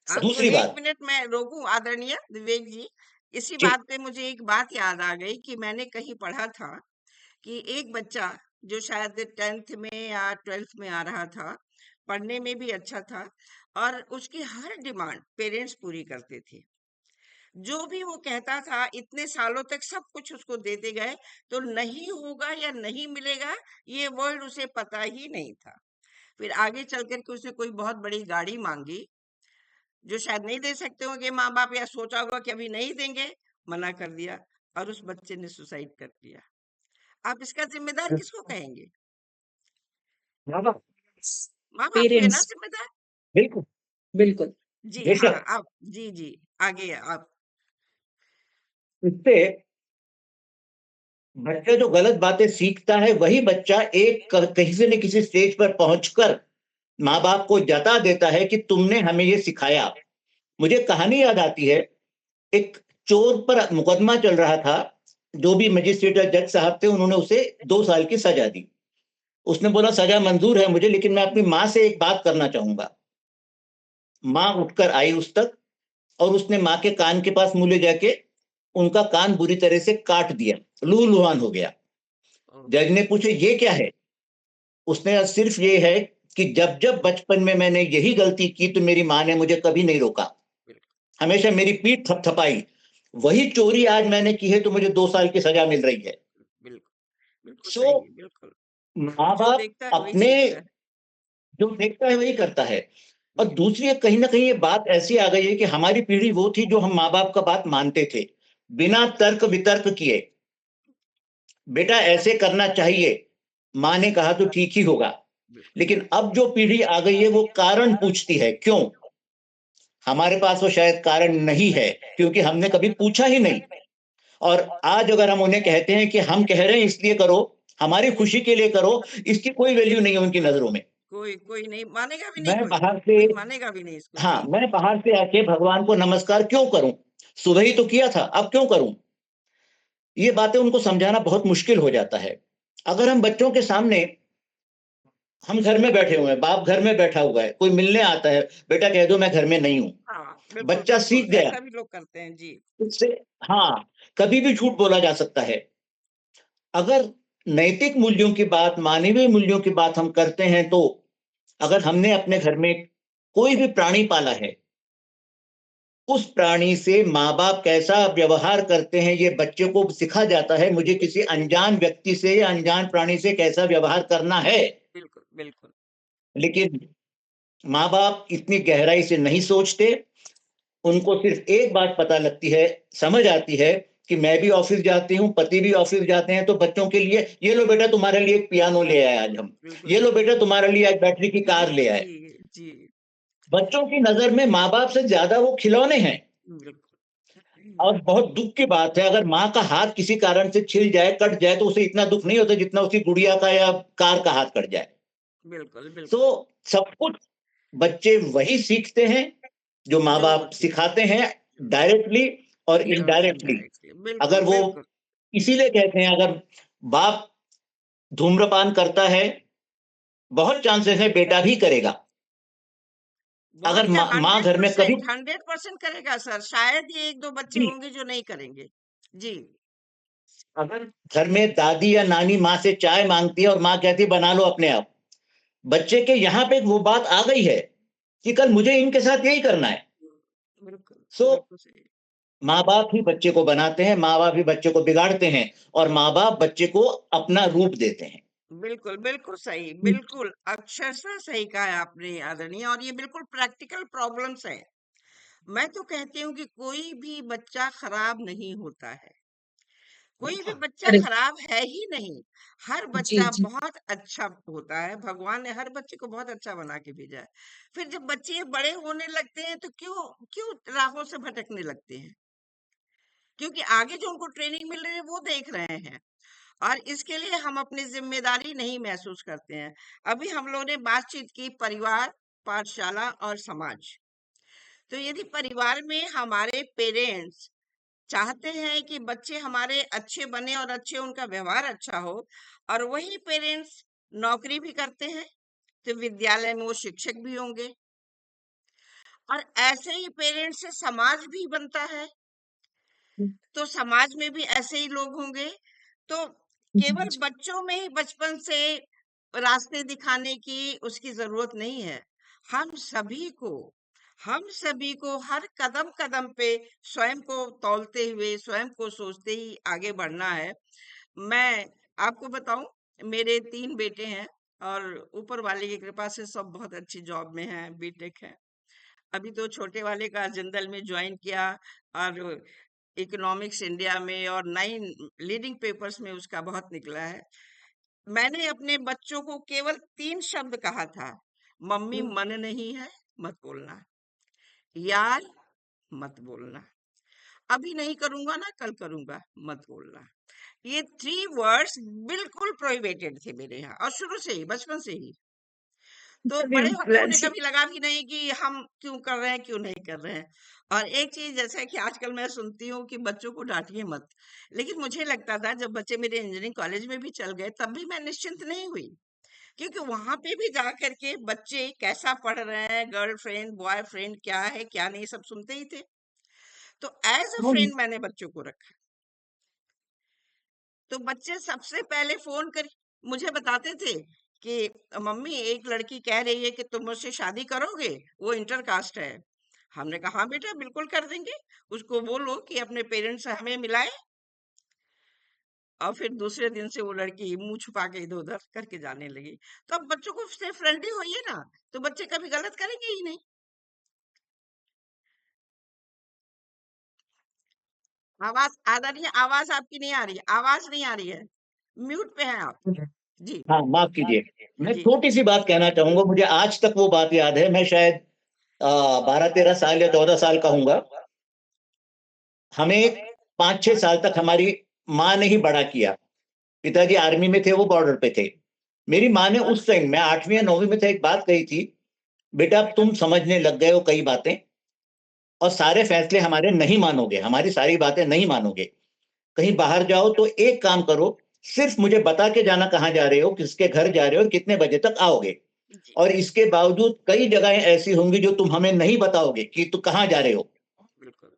आपको दूसरी 1 बात मिनट मैं रोकूं आदरणीय विवेक जी? इसी जी, बात पे मुझे एक बात याद आ गई कि मैंने कहीं पढ़ा था कि एक बच्चा जो शायद 10th में या 12th में आ रहा था, पढ़ने में भी अच्छा था और उसकी हर डिमांड पेरेंट्स पूरी करते थे। जो भी वो कहता था इतने सालों तक सब कुछ उसको देते गए, तो नहीं होगा या नहीं मिलेगा ये वर्ड उसे पता ही नहीं था। फिर आगे चल करके उसने कोई बहुत बड़ी गाड़ी मांगी, जो शायद नहीं दे सकते होंगे माँ बाप, या सोचा होगा कि अभी नहीं देंगे, मना कर दिया और उस बच्चे ने सुसाइड कर लिया। आप इसका जिम्मेदार किसको कहेंगे? माँ बाप, माँ बाप हुए ना पेरेंट्स, जिम्मेदार। बिल्कुल, बिल्कुल। जी हाँ, बेशक। आप जी जी, आगे आप। इससे बच्चा जो गलत बातें सीखता है वही बच्चा कहीं से न किसी स्टेज पर पहुंचकर माँ बाप को जता देता है कि तुमने हमें ये सिखाया। मुझे कहानी याद आती है, एक चोर पर मुकदमा चल रहा था, जो भी मजिस्ट्रेट या जज साहब थे उन्होंने उसे 2 साल की सजा दी। उसने बोला सजा मंजूर है मुझे, लेकिन मैं अपनी माँ से एक बात करना चाहूंगा। माँ उठकर आई उस तक और उसने माँ के कान के पास मुंह ले जाके उनका कान बुरी तरह से काट दिया, लूलुहान हो गया। ओ, जज ने पूछे ये क्या है, उसने सिर्फ ये है कि जब जब बचपन में मैंने यही गलती की तो मेरी माँ ने मुझे कभी नहीं रोका, बिल्कुल, हमेशा मेरी पीठ थपथपाई। वही चोरी आज मैंने की है तो मुझे 2 साल की सजा मिल रही है। बिल्कुल, बिल्कुल सो सही, बिल्कुल। माँ जो बाप देखता है वही अपने सीखता है। जो देखता है वही करता है। और जी, दूसरी एक कहीं ना कहीं ये बात ऐसी आ गई है कि हमारी पीढ़ी वो थी जो हम माँ बाप का बात मानते थे बिना तर्क वितर्क किए। बेटा ऐसे करना चाहिए, माँ ने कहा तो ठीक ही होगा। बिल्कुल, लेकिन अब जो पीढ़ी आ गई है वो कारण पूछती है, क्यों? हमारे पास वो शायद कारण नहीं है, क्योंकि हमने कभी पूछा ही नहीं। और आज अगर हम उन्हें कहते हैं कि हम कह रहे हैं इसलिए करो, हमारी खुशी के लिए करो, इसकी कोई वैल्यू नहीं है उनकी नजरों में। कोई कोई नहीं मानेगा भी नहीं मैं कोई, बाहर से कोई मानेगा भी नहीं इसको। हाँ, जी, मैं बाहर से आके भगवान को नमस्कार क्यों करूं? सुबह ही तो किया था, अब क्यों करूं? ये बातें उनको समझाना बहुत मुश्किल हो जाता है। अगर हम बच्चों के सामने, हम घर में बैठे हुए हैं, बाप घर में बैठा हुआ है, कोई मिलने आता है, बेटा कह दो मैं घर में नहीं हूं, हाँ, बिल्कुल, बच्चा बिल्कुल, सीख गया ऐसा भी लोग करते हैं। जी, उससे। हाँ, कभी भी झूठ बोला जा सकता है। अगर नैतिक मूल्यों की बात, मानवीय मूल्यों की बात हम करते हैं, तो अगर हमने अपने घर में कोई भी प्राणी पाला है, उस प्राणी से माँ बाप कैसा व्यवहार करते हैं ये बच्चे को सिखा जाता है। मुझे किसी अनजान व्यक्ति से या अनजान प्राणी से कैसा व्यवहार करना है। बिल्कुल, बिल्कुल, लेकिन माँ बाप इतनी गहराई से नहीं सोचते। उनको सिर्फ एक बात पता लगती है, समझ आती है कि मैं भी ऑफिस जाती हूँ, पति भी ऑफिस जाते हैं, तो बच्चों के लिए ये लो बेटा तुम्हारे लिए एक पियानो ले आए आज हम, बिल्कुल ये लो सही। बेटा तुम्हारे लिए आज बैटरी की कार ले आए। जी, जी, बच्चों की नजर में माँ बाप से ज्यादा वो खिलौने हैं। बिल्कुल, और बहुत दुख की बात है, अगर माँ का हाथ किसी कारण से छिल जाए, कट जाए, तो उसे इतना दुख नहीं होता जितना उसी गुड़िया का या कार का हाथ कट जाए। बिल्कुल, तो बिल्कुल। सब कुछ बच्चे वही सीखते हैं जो माँ जो बाप सिखाते हैं, डायरेक्टली और और इनडायरेक्टली। इनडायरेक्टली अगर बिल्कुल, वो, बिल्कुल। इसीलिए कहते हैं अगर बाप धूम्रपान करता है, बहुत चांसेस है बेटा भी करेगा। बहुत अगर क्या, माँ घर में कभी 100% 100% करेगा सर। शायद ही 1-2 बच्चे भी, होंगे जो नहीं करेंगे। जी, अगर घर में दादी या नानी माँ से चाय मांगती है और माँ कहती है बना लो अपने आप, बच्चे के यहाँ पे वो बात आ गई है कि कल मुझे इनके साथ यही करना है। बिल्कुल, सो बिल्कुल सही। माँ बाप ही बच्चे को बनाते हैं, माँ बाप ही बच्चे को बिगाड़ते हैं, और माँ बाप बच्चे को अपना रूप देते हैं। बिल्कुल, बिल्कुल सही, बिल्कुल अक्षरशः सही कहा है आपने आदरणीय, और ये बिल्कुल प्रैक्टिकल प्रॉब्लम्स है। मैं तो कहती हूँ कि कोई भी बच्चा खराब नहीं होता है। कोई भी बच्चा अरे खराब है ही नहीं। हर जी, बच्चा जी। बहुत अच्छा होता है। भगवान ने हर बच्चे को बहुत अच्छा बना के भेजा है। फिर जब बच्चे बड़े होने लगते हैं तो क्यों क्यों राहों से भटकने लगते हैं? क्योंकि आगे जो उनको ट्रेनिंग मिल रही है वो देख रहे हैं, और इसके लिए हम अपनी जिम्मेदारी नहीं महसूस करते हैं। अभी हम लोगों ने बातचीत की परिवार, पाठशाला और समाज। तो यदि परिवार में हमारे पेरेंट्स चाहते हैं कि बच्चे हमारे अच्छे बने और अच्छे उनका व्यवहार अच्छा हो, और वही पेरेंट्स नौकरी भी करते हैं, तो विद्यालय में वो शिक्षक भी होंगे, और ऐसे ही पेरेंट्स से समाज भी बनता है, तो समाज में भी ऐसे ही लोग होंगे। तो केवल बच्चों में ही बचपन से रास्ते दिखाने की उसकी जरूरत नहीं है। हम सभी को हम सभी को हर कदम कदम पे स्वयं को तौलते हुए, स्वयं को सोचते ही आगे बढ़ना है। मैं आपको बताऊं, मेरे 3 बेटे हैं, और ऊपर वाले की कृपा से सब बहुत अच्छी जॉब में हैं, बीटेक है। अभी तो छोटे वाले का जिंदल में ज्वाइन किया, और इकोनॉमिक्स इंडिया में और 9 लीडिंग पेपर्स में उसका बहुत निकला है। मैंने अपने बच्चों को केवल 3 शब्द कहा था: मम्मी मन नहीं है, मत बोलना। यार, मत बोलना। अभी नहीं करूंगा ना, कल करूंगा, मत बोलना। ये 3 वर्ड्स बिल्कुल प्रोहिबिटेड थे मेरे यहाँ, और शुरू से ही, बचपन से ही। तो बड़े होके उन्हें कभी लगा भी नहीं कि हम क्यों कर रहे हैं, क्यों नहीं कर रहे हैं। और एक चीज, जैसे कि आजकल मैं सुनती हूँ कि बच्चों को डांटिए मत, लेकिन मुझे लगता था जब बच्चे मेरे इंजीनियरिंग कॉलेज में भी चल गए तब भी मैं निश्चिंत नहीं हुई, क्योंकि वहां पे भी जा करके बच्चे कैसा पढ़ रहे हैं, गर्लफ्रेंड बॉयफ्रेंड क्या है क्या नहीं, सब सुनते ही थे। तो एज अ फ्रेंड मैंने बच्चों को रखा। तो बच्चे सबसे पहले फोन कर मुझे बताते थे कि मम्मी एक लड़की कह रही है कि तुम मुझसे शादी करोगे, वो इंटर कास्ट है। हमने कहा हाँ बेटा, बिल्कुल कर देंगे। उसको बोलो कि अपने पेरेंट्स से हमें मिलाए। और फिर दूसरे दिन से वो लड़की मुंह छुपा के इधर उधर करके जाने लगी। तो अब बच्चों को से फ्रेंडली होइए ना, तो बच्चे कभी गलत करेंगे ही नहीं। आवाज आपकी नहीं आ रही है, आवाज नहीं आ रही है, म्यूट पे हैं आप। जी हाँ, माफ कीजिए। मैं जी छोटी सी बात कहना चाहूंगा। मुझे आज तक वो बात याद है। मैं शायद 12-13 साल या 14 साल का हूंगा। हमें 5-6 साल तक हमारी माँ ने ही बड़ा किया। पिताजी आर्मी में थे, वो बॉर्डर पे थे। मेरी माँ ने उस टाइम, मैं 8वीं या 9वीं में था, एक बात कही थी, बेटा तुम समझने लग गए हो कई बातें, और सारे फैसले हमारे नहीं मानोगे, हमारी सारी बातें नहीं मानोगे। कहीं बाहर जाओ तो एक काम करो, सिर्फ मुझे बता के जाना कहाँ जा रहे हो, किसके घर जा रहे हो और कितने बजे तक आओगे। जी और इसके बावजूद कई जगहें ऐसी होंगी जो तुम हमें नहीं बताओगे कि तुम कहाँ जा रहे हो। बिल्कुल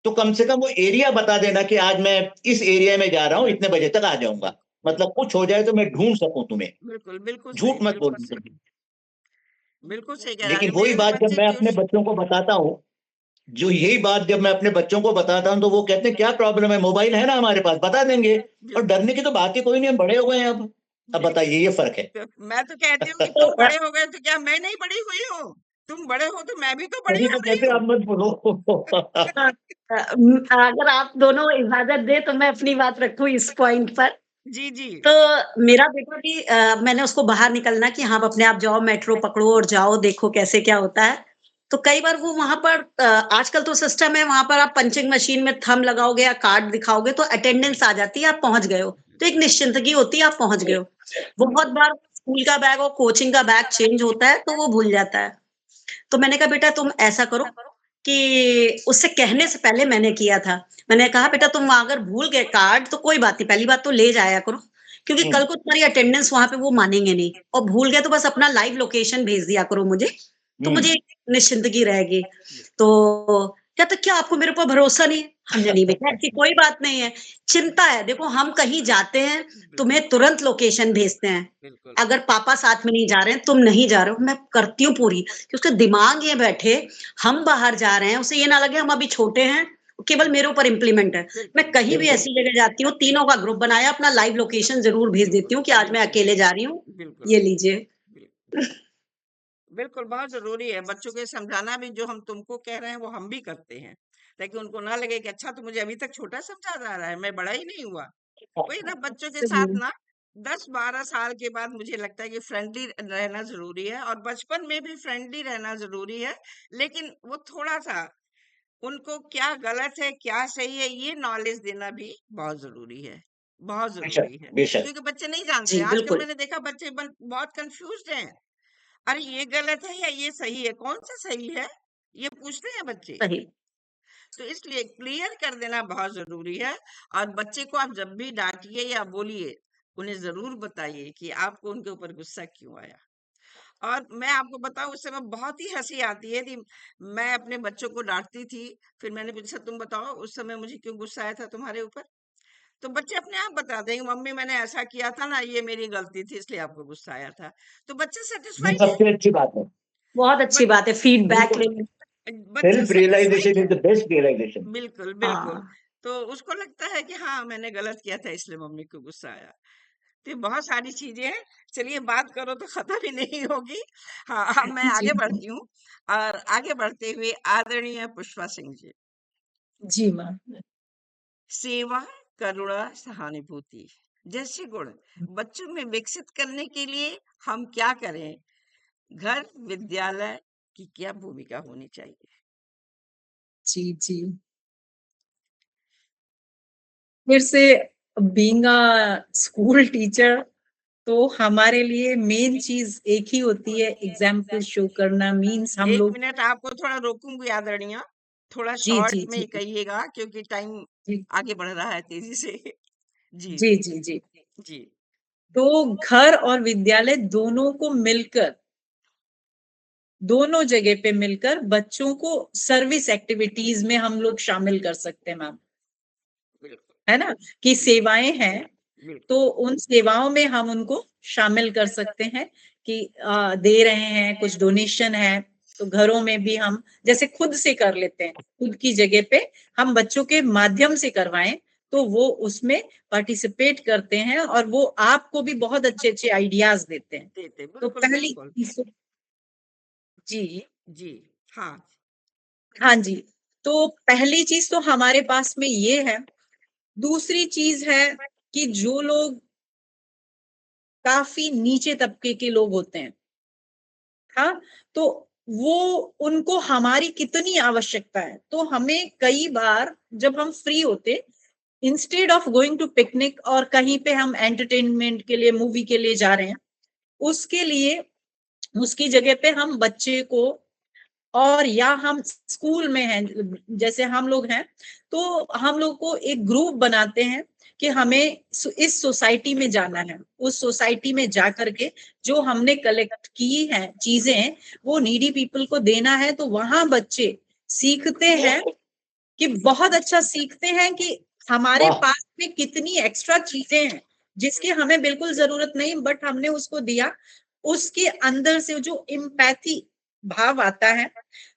तो कम से कम वो एरिया बता देना कि आज मैं इस एरिया में जा रहा हूँ, इतने बजे तक आ जाऊंगा। मतलब कुछ हो जाए तो मैं ढूंढ सकूं तुम्हें। बिल्कुल बिल्कुल सही, झूठ मत बिल्कुल बोलना सही, तुम। बिल्कुल सही कह रहा है। लेकिन वही मेरे भी बात जब बच्चे मैं अपने ट्यूशन। बच्चों को बताता हूँ, जो यही बात जब मैं अपने बच्चों को बताता हूँ, तो वो कहते हैं क्या प्रॉब्लम है, मोबाइल है ना हमारे पास, बता देंगे। और बिल्कुल डरने की तो बात ही कोई नहीं, हम बड़े हो गए हैं अब जी। बताइए, ये फर्क है। तो मैं तो कहती हूँ कि तो तुम बड़े हो गए तो क्या मैं नहीं बड़ी हुई हूँ? तुम बड़े हो तो मैं भी तो बड़ी तभी हो तो रही कहते हैं, हूँ। आप मत बोलो। अगर आप दोनों इजाजत दे तो मैं अपनी बात रखूं इस पॉइंट पर। जी जी तो मेरा बेटा भी मैंने उसको बाहर निकलना कि हाँ, अपने आप जाओ, मेट्रो पकड़ो और जाओ, देखो कैसे क्या होता है। तो कई बार वो वहां पर आजकल तो सिस्टम है, वहां पर आप पंचिंग मशीन में थंब लगाओगे या कार्ड दिखाओगे तो अटेंडेंस आ जाती है, आप पहुंच गए हो। तो एक निश्चिंतगी होती है, आप पहुंच गए हो। बहुत बार स्कूल का बैग और कोचिंग का बैग चेंज होता है तो वो भूल जाता है। तो मैंने कहा बेटा तुम ऐसा करो कि उससे कहने से पहले मैंने किया था। मैंने कहा बेटा तुम अगर भूल गए कार्ड तो कोई बात नहीं, पहली बात तो ले जाया करो, क्योंकि कल को तुम्हारी अटेंडेंस वहां पे वो मानेंगे नहीं। और भूल गए तो बस अपना लाइव लोकेशन भेज दिया करो मुझे, तो मुझे एक निश्चिंतगी रहेगी। तो क्या, तो क्या आपको मेरे ऊपर भरोसा नहीं है? हमने, नहीं बेटा ऐसी कोई बात नहीं है। चिंता है, देखो हम कहीं जाते हैं तुम्हें तुरंत लोकेशन भेजते हैं। बिल्कुल अगर पापा साथ में नहीं जा रहे हैं, तुम नहीं जा रहे हो, मैं करती हूँ पूरी कि उसका दिमाग ये बैठे, हम बाहर जा रहे हैं, उसे ये ना लगे हम अभी छोटे हैं, केवल मेरे ऊपर इम्प्लीमेंट है। मैं बिल्कुल कहीं भी बिल्कुल ऐसी जगह जाती हूँ, तीनों का ग्रुप बनाया, अपना लाइव लोकेशन जरूर भेज देती बिल्कुल हूँ कि आज मैं बिल्कुल अकेले जा रही हूँ, बिल्कुल ये लीजिए। बिल्कुल बिल्कुल बहुत जरूरी है बच्चों को समझाना भी। जो हम तुमको कह रहे हैं वो हम भी करते हैं, ताकि उनको ना लगे कि अच्छा तो मुझे अभी तक छोटा समझा जा रहा है, मैं बड़ा ही नहीं हुआ। वही ना, बच्चों के सही साथ है, ना 10-12 साल के बाद मुझे लगता है कि फ्रेंडली रहना जरूरी है, और बचपन में भी फ्रेंडली रहना जरूरी है। लेकिन वो थोड़ा सा उनको क्या गलत है क्या सही है ये नॉलेज देना भी बहुत जरूरी है, बहुत बेशक जरूरी है। बेशक। क्योंकि बच्चे नहीं जानते जी हैं। आजकल बिल्कुल मैंने देखा बच्चे बहुत कंफ्यूज हैं। अरे ये गलत है या ये सही है, कौन सा सही है, ये पूछते हैं बच्चे। सही। तो इसलिए क्लियर कर देना बहुत जरूरी है। और बच्चे को आप जब भी डांटिए या बोलिए, उन्हें जरूर बताइए कि आपको उनके ऊपर गुस्सा क्यों आया। और मैं आपको बताऊं, उस समय बहुत ही हंसी आती है कि मैं अपने बच्चों को डांटती थी, फिर मैंने पूछा तुम बताओ उस समय मुझे क्यों गुस्सा आया था तुम्हारे ऊपर। तो बच्चे अपने आप बताते हैं कि मम्मी मैंने ऐसा किया था ना, ये मेरी गलती थी इसलिए आपको गुस्सा आया था। तो बच्चे ये सेटिस्फाइड है। सबसे अच्छी बात है। बहुत अच्छी बच, बात है, फीडबैक बिल्कुल। लेने। बच्चा सेल्फ सेटिस्फाइड रियलाइजेशन है। Is the best realization. बिल्कुल बिल्कुल। हाँ तो उसको लगता है कि हाँ मैंने गलत किया था इसलिए मम्मी को गुस्सा आया। तो ये बहुत सारी चीजें हैं। चलिए बात करो तो खत्म ही नहीं होगी। हाँ अब मैं जी आगे बढ़ती हूँ। और आगे बढ़ते हुए आदरणीय पुष्पा सिंह जी, जी माँ। सेवा, करुणा, सहानुभूति जैसे गुण बच्चों में विकसित करने के लिए हम क्या करें? घर विद्यालय की क्या भूमिका होनी चाहिए? जी जी। फिर से, बीइंग अ स्कूल टीचर, तो हमारे लिए मेन चीज एक ही होती है, एग्जाम्पल शो करना। मीन्स हम एक लोग, मिनट आपको थोड़ा रोकूंगी आदरणीय, थोड़ा जी शॉर्ट जी में जी कहिएगा क्योंकि टाइम जी आगे बढ़ रहा है तेजी से। जी जी जी जी। जी तो घर और विद्यालय दोनों को मिलकर, दोनों जगह पे मिलकर बच्चों को सर्विस एक्टिविटीज में हम लोग शामिल कर सकते हैं मैम, बिल्कुल है ना? कि सेवाएं हैं, बिल्कुल तो उन सेवाओं में हम उनको शामिल कर सकते हैं कि दे रहे हैं, कुछ डोनेशन है, तो घरों में भी हम जैसे खुद से कर लेते हैं, खुद की जगह पे हम बच्चों के माध्यम से करवाएं, तो वो उसमें पार्टिसिपेट करते हैं और वो आपको भी बहुत अच्छे-अच्छे आइडियाज़ देते हैं। देते तो बिल्कुल, पहली बिल्कुल। चीज़ तो जी, जी, हाँ, हाँ जी। तो पहली चीज़ तो हमारे पास में ये है। दूसरी चीज़ है कि जो लोग काफ़ी नीचे तबके के लोग होते हैं, हाँ? तो वो उनको हमारी कितनी आवश्यकता है। तो हमें कई बार जब हम फ्री होते, instead of going to picnic और कहीं पे हम एंटरटेनमेंट के लिए, मूवी के लिए जा रहे हैं, उसके लिए उसकी जगह पे हम बच्चे को और या हम स्कूल में हैं, जैसे हम लोग हैं, तो हम लोग को एक ग्रुप बनाते हैं कि हमें इस सोसाइटी में जाना है। उस सोसाइटी में जा करके जो हमने कलेक्ट की हैं चीजें, वो नीडी पीपल को देना है। तो वहां बच्चे सीखते हैं कि बहुत अच्छा सीखते हैं कि हमारे वाह पास में कितनी एक्स्ट्रा चीजें हैं जिसकी हमें बिल्कुल जरूरत नहीं, बट हमने उसको दिया। उसके अंदर से जो इम्पैथी भाव आता है,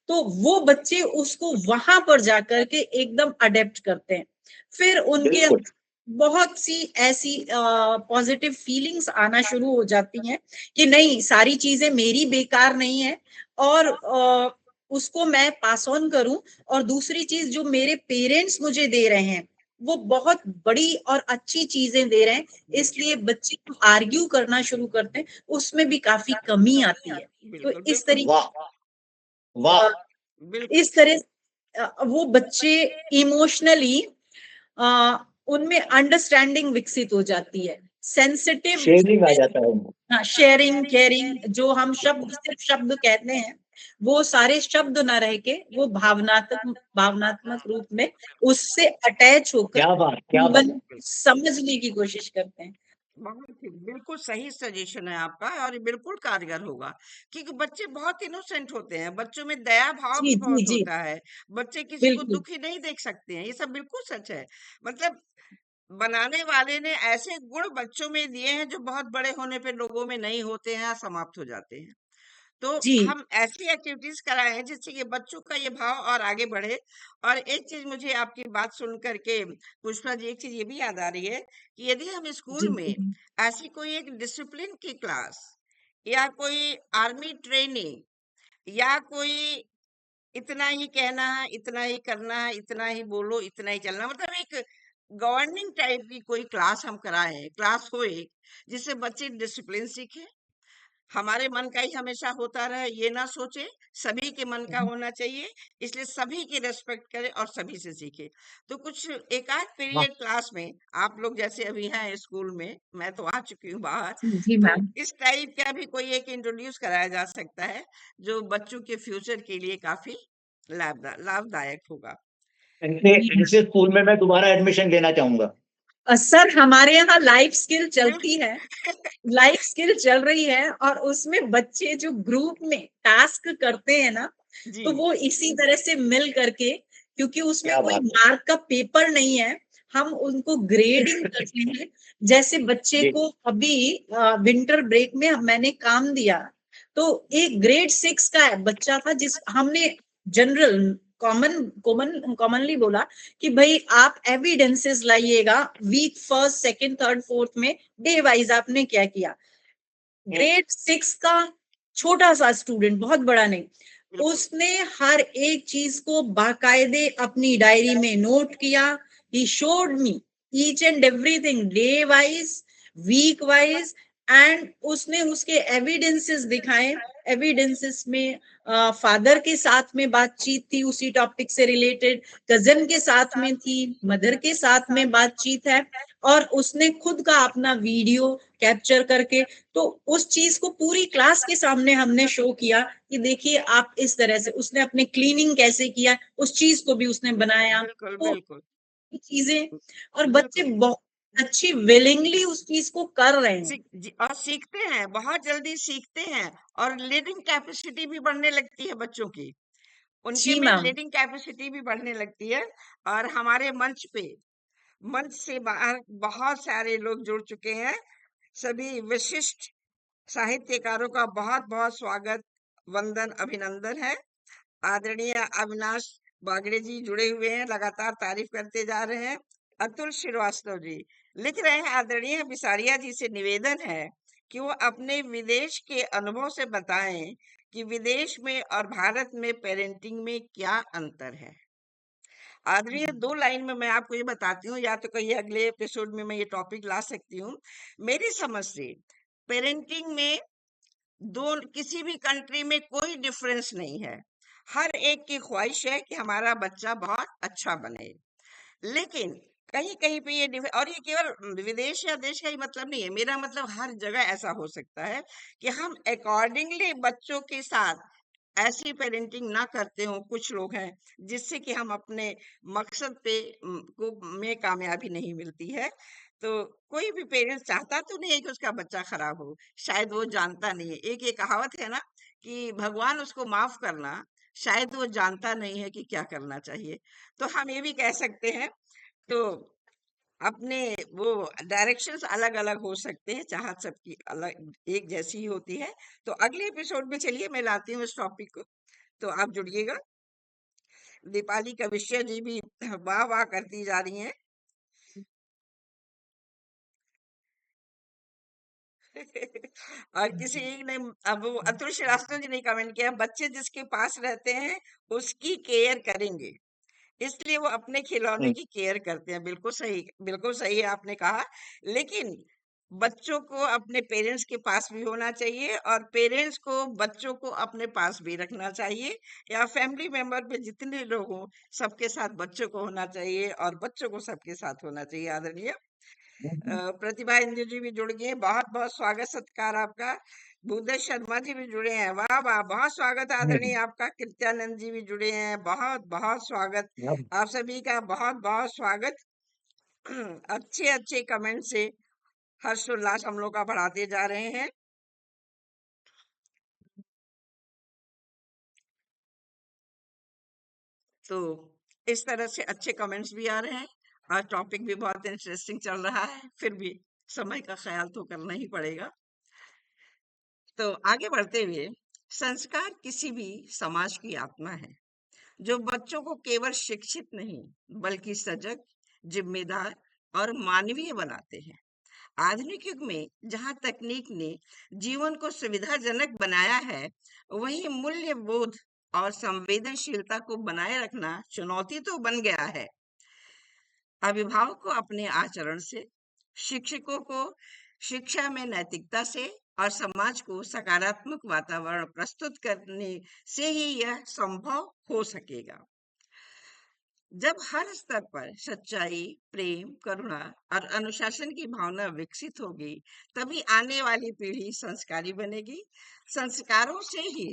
तो वो बच्चे उसको वहां पर जाकर के एकदम अडेप्ट करते हैं। फिर उनके बिल्कुल अंदर बहुत सी ऐसी पॉजिटिव फीलिंग्स आना शुरू हो जाती हैं कि नहीं, सारी चीजें मेरी बेकार नहीं है, और उसको मैं पास ऑन करूं। और दूसरी चीज, जो मेरे पेरेंट्स मुझे दे रहे हैं वो बहुत बड़ी और अच्छी चीजें दे रहे हैं, बिल्कुल, इसलिए बच्चे आर्ग्यू करना शुरू करते हैं, उसमें भी काफी कमी आती है। तो बिल्कुल, इस बिल्कुल, वाह तरीके वाह बिल्कुल, इस तरह वो बच्चे इमोशनली उनमें अंडरस्टैंडिंग विकसित हो जाती है, सेंसिटिव। शेयरिंग आ जाता है उनको। हाँ, शेयरिंग, केयरिंग, जो हम शब्द सिर्फ शब्द कहते हैं, वो सारे शब्द ना रह के वो भावनात्मक भावनात्मक रूप में उससे अटैच होकर क्या बात क्या बात। जीवन को समझने की कोशिश करते हैं। बहुत ही बिल्कुल सही सजेशन है आपका और ये बिल्कुल कारगर होगा, क्योंकि बच्चे बहुत इनोसेंट होते हैं, बच्चों में दया भाव जी, भी जी, बहुत जी, होता है। बच्चे किसी को बिल्कुल। दुखी नहीं देख सकते हैं, ये सब बिल्कुल सच है। मतलब बनाने वाले ने ऐसे गुण बच्चों में दिए हैं जो बहुत बड़े होने पे लोगों में नहीं होते हैं या समाप्त हो जाते हैं। तो जी, हम ऐसी एक्टिविटीज कराएं जिससे कि बच्चों का ये भाव और आगे बढ़े। और एक चीज मुझे आपकी बात सुन करके पुष्पा जी, एक चीज ये भी याद आ रही है कि यदि हम स्कूल जी, में ऐसी कोई एक डिसिप्लिन की क्लास या कोई आर्मी ट्रेनिंग या कोई इतना ही कहना है, इतना ही करना है, इतना ही बोलो, इतना ही चलना, मतलब एक गवर्निंग टाइप की कोई क्लास हम कराएं, क्लास हो एक, जिससे बच्चे डिसिप्लिन सीखे, हमारे मन का ही हमेशा होता रहे ये ना सोचे, सभी के मन का होना चाहिए, इसलिए सभी की रेस्पेक्ट करे और सभी से सीखे। तो कुछ एक आध वाह पीरियड क्लास में आप लोग जैसे अभी हैं स्कूल में, मैं तो आ चुकी हूँ बाहर, जी, जी, तो मैम। इस टाइप का भी कोई एक इंट्रोड्यूस कराया जा सकता है जो बच्चों के फ्यूचर के लिए काफी लाभदायक होगा। ऐसे जी, मैम। ऐसे स्कूल में मैं दोबारा एडमिशन लेना चाहूंगा। सर, हमारे यहाँ लाइफ स्किल चलती बिल्कुल। है। लाइफ स्किल चल रही है और उसमें बच्चे जो ग्रुप में टास्क करते हैं ना, जी, तो वो इसी तरह से मिल करके, क्योंकि उसमें क्या कोई बात है। मार्क का पेपर नहीं है, हम उनको ग्रेडिंग करते हैं। जैसे बच्चे जी को अभी विंटर ब्रेक में मैंने काम दिया, तो एक ग्रेड 6 का बच्चा था, जिस हमने जनरल कॉमनली बोला कि भाई आप एविडेंसेस लाइएगा, week first, second, third, fourth में डे वाइज आपने क्या किया। ग्रेड 6 का छोटा सा स्टूडेंट, बहुत बड़ा नहीं, बिल्कुल। उसने हर एक चीज को बाकायदे अपनी डायरी में नोट किया। He showed me each and everything, day wise, week wise, and उसने उसके एविडेंसेस दिखाए। एविडेंसेस में फादर के साथ में बातचीत थी उसी टॉपिक से रिलेटेड, कजन के साथ में थी, मदर के साथ में बातचीत है, और उसने खुद का अपना वीडियो कैप्चर करके, तो उस चीज को पूरी क्लास के सामने हमने शो किया कि देखिए आप इस तरह से, उसने अपने क्लीनिंग कैसे किया उस चीज को भी उसने बनाया। बिल्कुल, तो बिल्कुल, ये चीजें, और बच्चे बिल्कुल। बहुत अच्छी विलिंगली उस चीज को कर रहे हैं। और सीखते हैं, बहुत जल्दी सीखते हैं। और लीडिंग कैपेसिटी भी बढ़ने लगती है बच्चों की, उनके जी में मैम। लीडिंग कैपेसिटी भी बढ़ने लगती है। और हमारे मंच पे, मंच से बाहर बहुत सारे लोग जुड़ चुके हैं। सभी विशिष्ट साहित्यकारों का बहुत बहुत स्वागत, वंदन, अभिनंदन है। आदरणीय अविनाश बागड़े जी जुड़े हुए हैं, लगातार तारीफ करते जा रहे हैं। अतुल श्रीवास्तव जी लिख रहे हैं, आदरणीय बिसारिया जी से निवेदन है कि वो अपने विदेश के अनुभव से बताएं कि विदेश में और भारत में पेरेंटिंग में क्या अंतर है। आदरणीय, 2 लाइन में मैं आपको ये बताती हूँ, या तो कहीं अगले एपिसोड में मैं ये टॉपिक ला सकती हूँ। मेरी समझ से पेरेंटिंग में दो किसी भी कंट्री में कोई डिफरेंस नहीं है। हर एक की ख्वाहिश है कि हमारा बच्चा बहुत अच्छा बने। लेकिन कहीं-कहीं पे और ये केवल विदेश या देश का ही मतलब नहीं है। मेरा मतलब हर जगह ऐसा हो सकता है कि हम अकॉर्डिंगली बच्चों के साथ ऐसी पेरेंटिंग ना करते हों, कुछ लोग हैं, जिससे कि हम अपने मकसद पे में कामयाबी नहीं मिलती है। तो कोई भी पेरेंट्स चाहता तो नहीं है कि उसका बच्चा खराब हो, शायद वो जानता नहीं है। एक ये कहावत है ना कि भगवान उसको माफ करना, शायद वो जानता नहीं है कि क्या करना चाहिए। तो हम ये भी कह सकते हैं। तो अपने वो डायरेक्शंस अलग-अलग हो सकते हैं, चाहत सबकी अलग एक जैसी ही होती है। तो अगले एपिसोड में चलिए मैं लाती हूँ इस टॉपिक को, तो आप जुड़िएगा। दीपाली कविश्य जी भी वाह-वाह करती जा रही हैं। और किसी एक ने, अब वो अतुल श्रीवास्तव जी ने कमेंट किया, बच्चे जिसके पास रहते हैं उसकी केयर करेंगे, इसलिए वो अपने खिलौने की केयर करते हैं। बिल्कुल सही आपने कहा। लेकिन बच्चों को अपने पेरेंट्स के पास भी होना चाहिए और पेरेंट्स को बच्चों को अपने पास भी रखना चाहिए, या फैमिली मेंबर पे जितने लोग हों सबके साथ बच्चों को होना चाहिए और बच्चों को सबके साथ होना चाहिए। आदरणीय प्रतिभा इंदु जी भी जुड़ गए हैं, बहुत बहुत स्वागत सत्कार आपका। भूदेव शर्मा जी भी जुड़े हैं, वाह वाह, बहुत स्वागत आदरणीय आपका। कृत्यानंद जी भी जुड़े हैं, बहुत बहुत स्वागत। आप सभी का बहुत बहुत स्वागत। अच्छे अच्छे कमेंट से हर्षोल्लास हम लोग का बढ़ाते जा रहे हैं। तो इस तरह से अच्छे कमेंट्स भी आ रहे हैं और टॉपिक भी बहुत इंटरेस्टिंग चल रहा है। फिर भी समय का ख्याल तो करना ही पड़ेगा। तो आगे बढ़ते हुए, संस्कार किसी भी समाज की आत्मा है, जो बच्चों को केवल शिक्षित नहीं बल्कि सजग, जिम्मेदार और मानवीय बनाते हैं। आधुनिक युग में जहाँ तकनीक ने जीवन को सुविधाजनक बनाया है, वहीं मूल्य बोध और संवेदनशीलता को बनाए रखना चुनौती तो बन गया है। अभिभावक को अपने आचरण से, शिक्षकों को शिक्षा में नैतिकता से और समाज को सकारात्मक वातावरण प्रस्तुत करने से ही यह संभव हो सकेगा। जब हर स्तर पर सच्चाई, प्रेम, करुणा और अनुशासन की भावना विकसित होगी, तभी आने वाली पीढ़ी संस्कारी बनेगी। संस्कारों से ही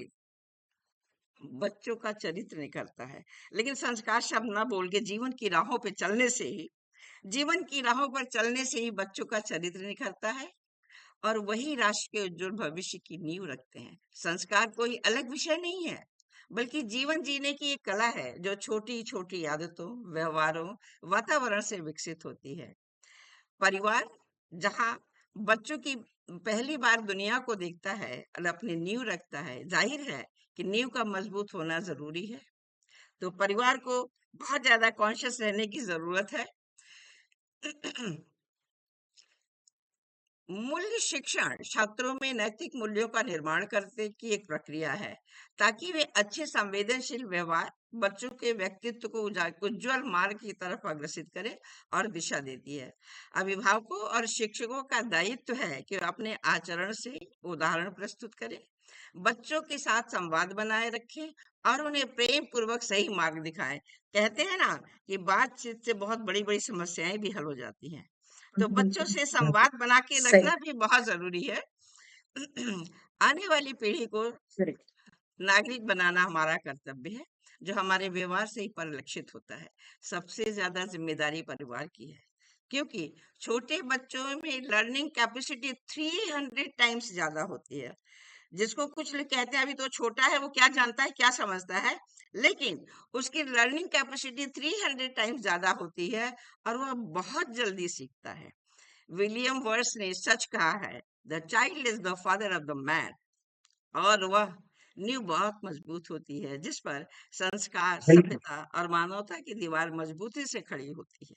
बच्चों का चरित्र निकलता है। लेकिन संस्कार शब्द ना बोल के जीवन की राहों पर चलने से ही बच्चों का चरित्र निखरता है और वही राष्ट्र के उज्जवल भविष्य की नींव रखते हैं। संस्कार कोई अलग विषय नहीं है, बल्कि जीवन जीने की एक कला है जो छोटी छोटी आदतों, व्यवहारों, वातावरण से विकसित होती है। परिवार जहाँ बच्चों की पहली बार दुनिया को देखता है और अपनी नींव रखता है, जाहिर है कि नींव का मजबूत होना जरूरी है। तो परिवार को बहुत ज्यादा कॉन्शियस रहने की जरूरत है। मूल्य शिक्षण छात्रों में नैतिक मूल्यों का निर्माण करने की एक प्रक्रिया है, ताकि वे अच्छे संवेदनशील व्यवहार बच्चों के व्यक्तित्व को उज्जवल मार्ग की तरफ अग्रसित करे और दिशा देती है। अभिभावकों और शिक्षकों का दायित्व है कि वे अपने आचरण से उदाहरण प्रस्तुत करें, बच्चों के साथ संवाद बनाए रखें और उन्हें प्रेम पूर्वक सही मार्ग दिखाएं। कहते हैं ना कि बातचीत से बहुत बड़ी बड़ी समस्याएं भी हल हो जाती हैं। तो बच्चों से संवाद बना के सही। रखना भी बहुत जरूरी है। आने वाली पीढ़ी को नागरिक बनाना हमारा कर्तव्य है, जो हमारे व्यवहार से ही परिलक्षित होता है। सबसे ज्यादा जिम्मेदारी परिवार की है, क्योंकि छोटे बच्चों में लर्निंग कैपेसिटी 300 टाइम्स ज्यादा होती है। जिसको कुछ लोग कहते हैं अभी तो छोटा है, वो क्या जानता है, क्या समझता है, लेकिन उसकी लर्निंग कैपेसिटी 300 टाइम्स ज्यादा होती है और वह बहुत जल्दी सीखता है। विलियम वर्ड्स ने सच कहा है, the child is the father of the man. और वह नींव बहुत मजबूत होती है, जिस पर संस्कार, सभ्यता और मानवता की दीवार मजबूती से खड़ी होती है।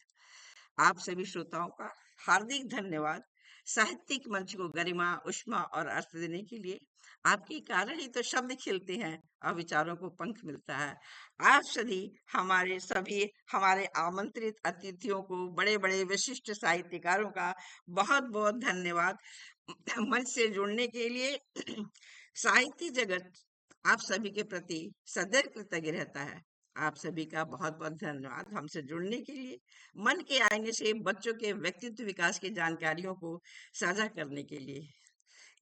आप सभी श्रोताओं का हार्दिक धन्यवाद। साहित्यिक मंच को गरिमा, ऊष्मा और अर्थ देने के लिए आपके कारण ही तो शब्द खिलते हैं और विचारों को पंख मिलता है। आप सभी हमारे आमंत्रित अतिथियों को, बड़े बड़े विशिष्ट साहित्यकारों का बहुत बहुत धन्यवाद मंच से जुड़ने के लिए। साहित्य जगत आप सभी के प्रति सदैव कृतज्ञ रहता है। आप सभी का बहुत बहुत धन्यवाद हमसे जुड़ने के लिए, मन के आईने से बच्चों के व्यक्तित्व विकास की जानकारियों को साझा करने के लिए।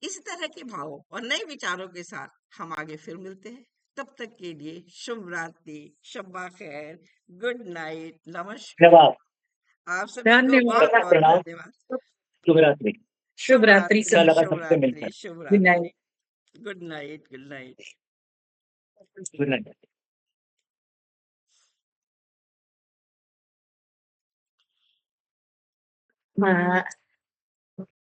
इस तरह के भावों और नए विचारों के साथ हम आगे फिर मिलते हैं। तब तक के लिए शुभ रात्रि, शब्बा खैर, गुड नाइट, नमस्कार। धन्यवाद। आप सभी को धन्यवाद। बहुत बहुत प्रणाम। धन्यवाद। शुभ रात्रि। शुभ रात्रि शुभ अच्छा लगा शुभ सबसे मिलकर। रात्रि, शुभ गुड रात्रि, night. Good night, good night. Good night. हाँ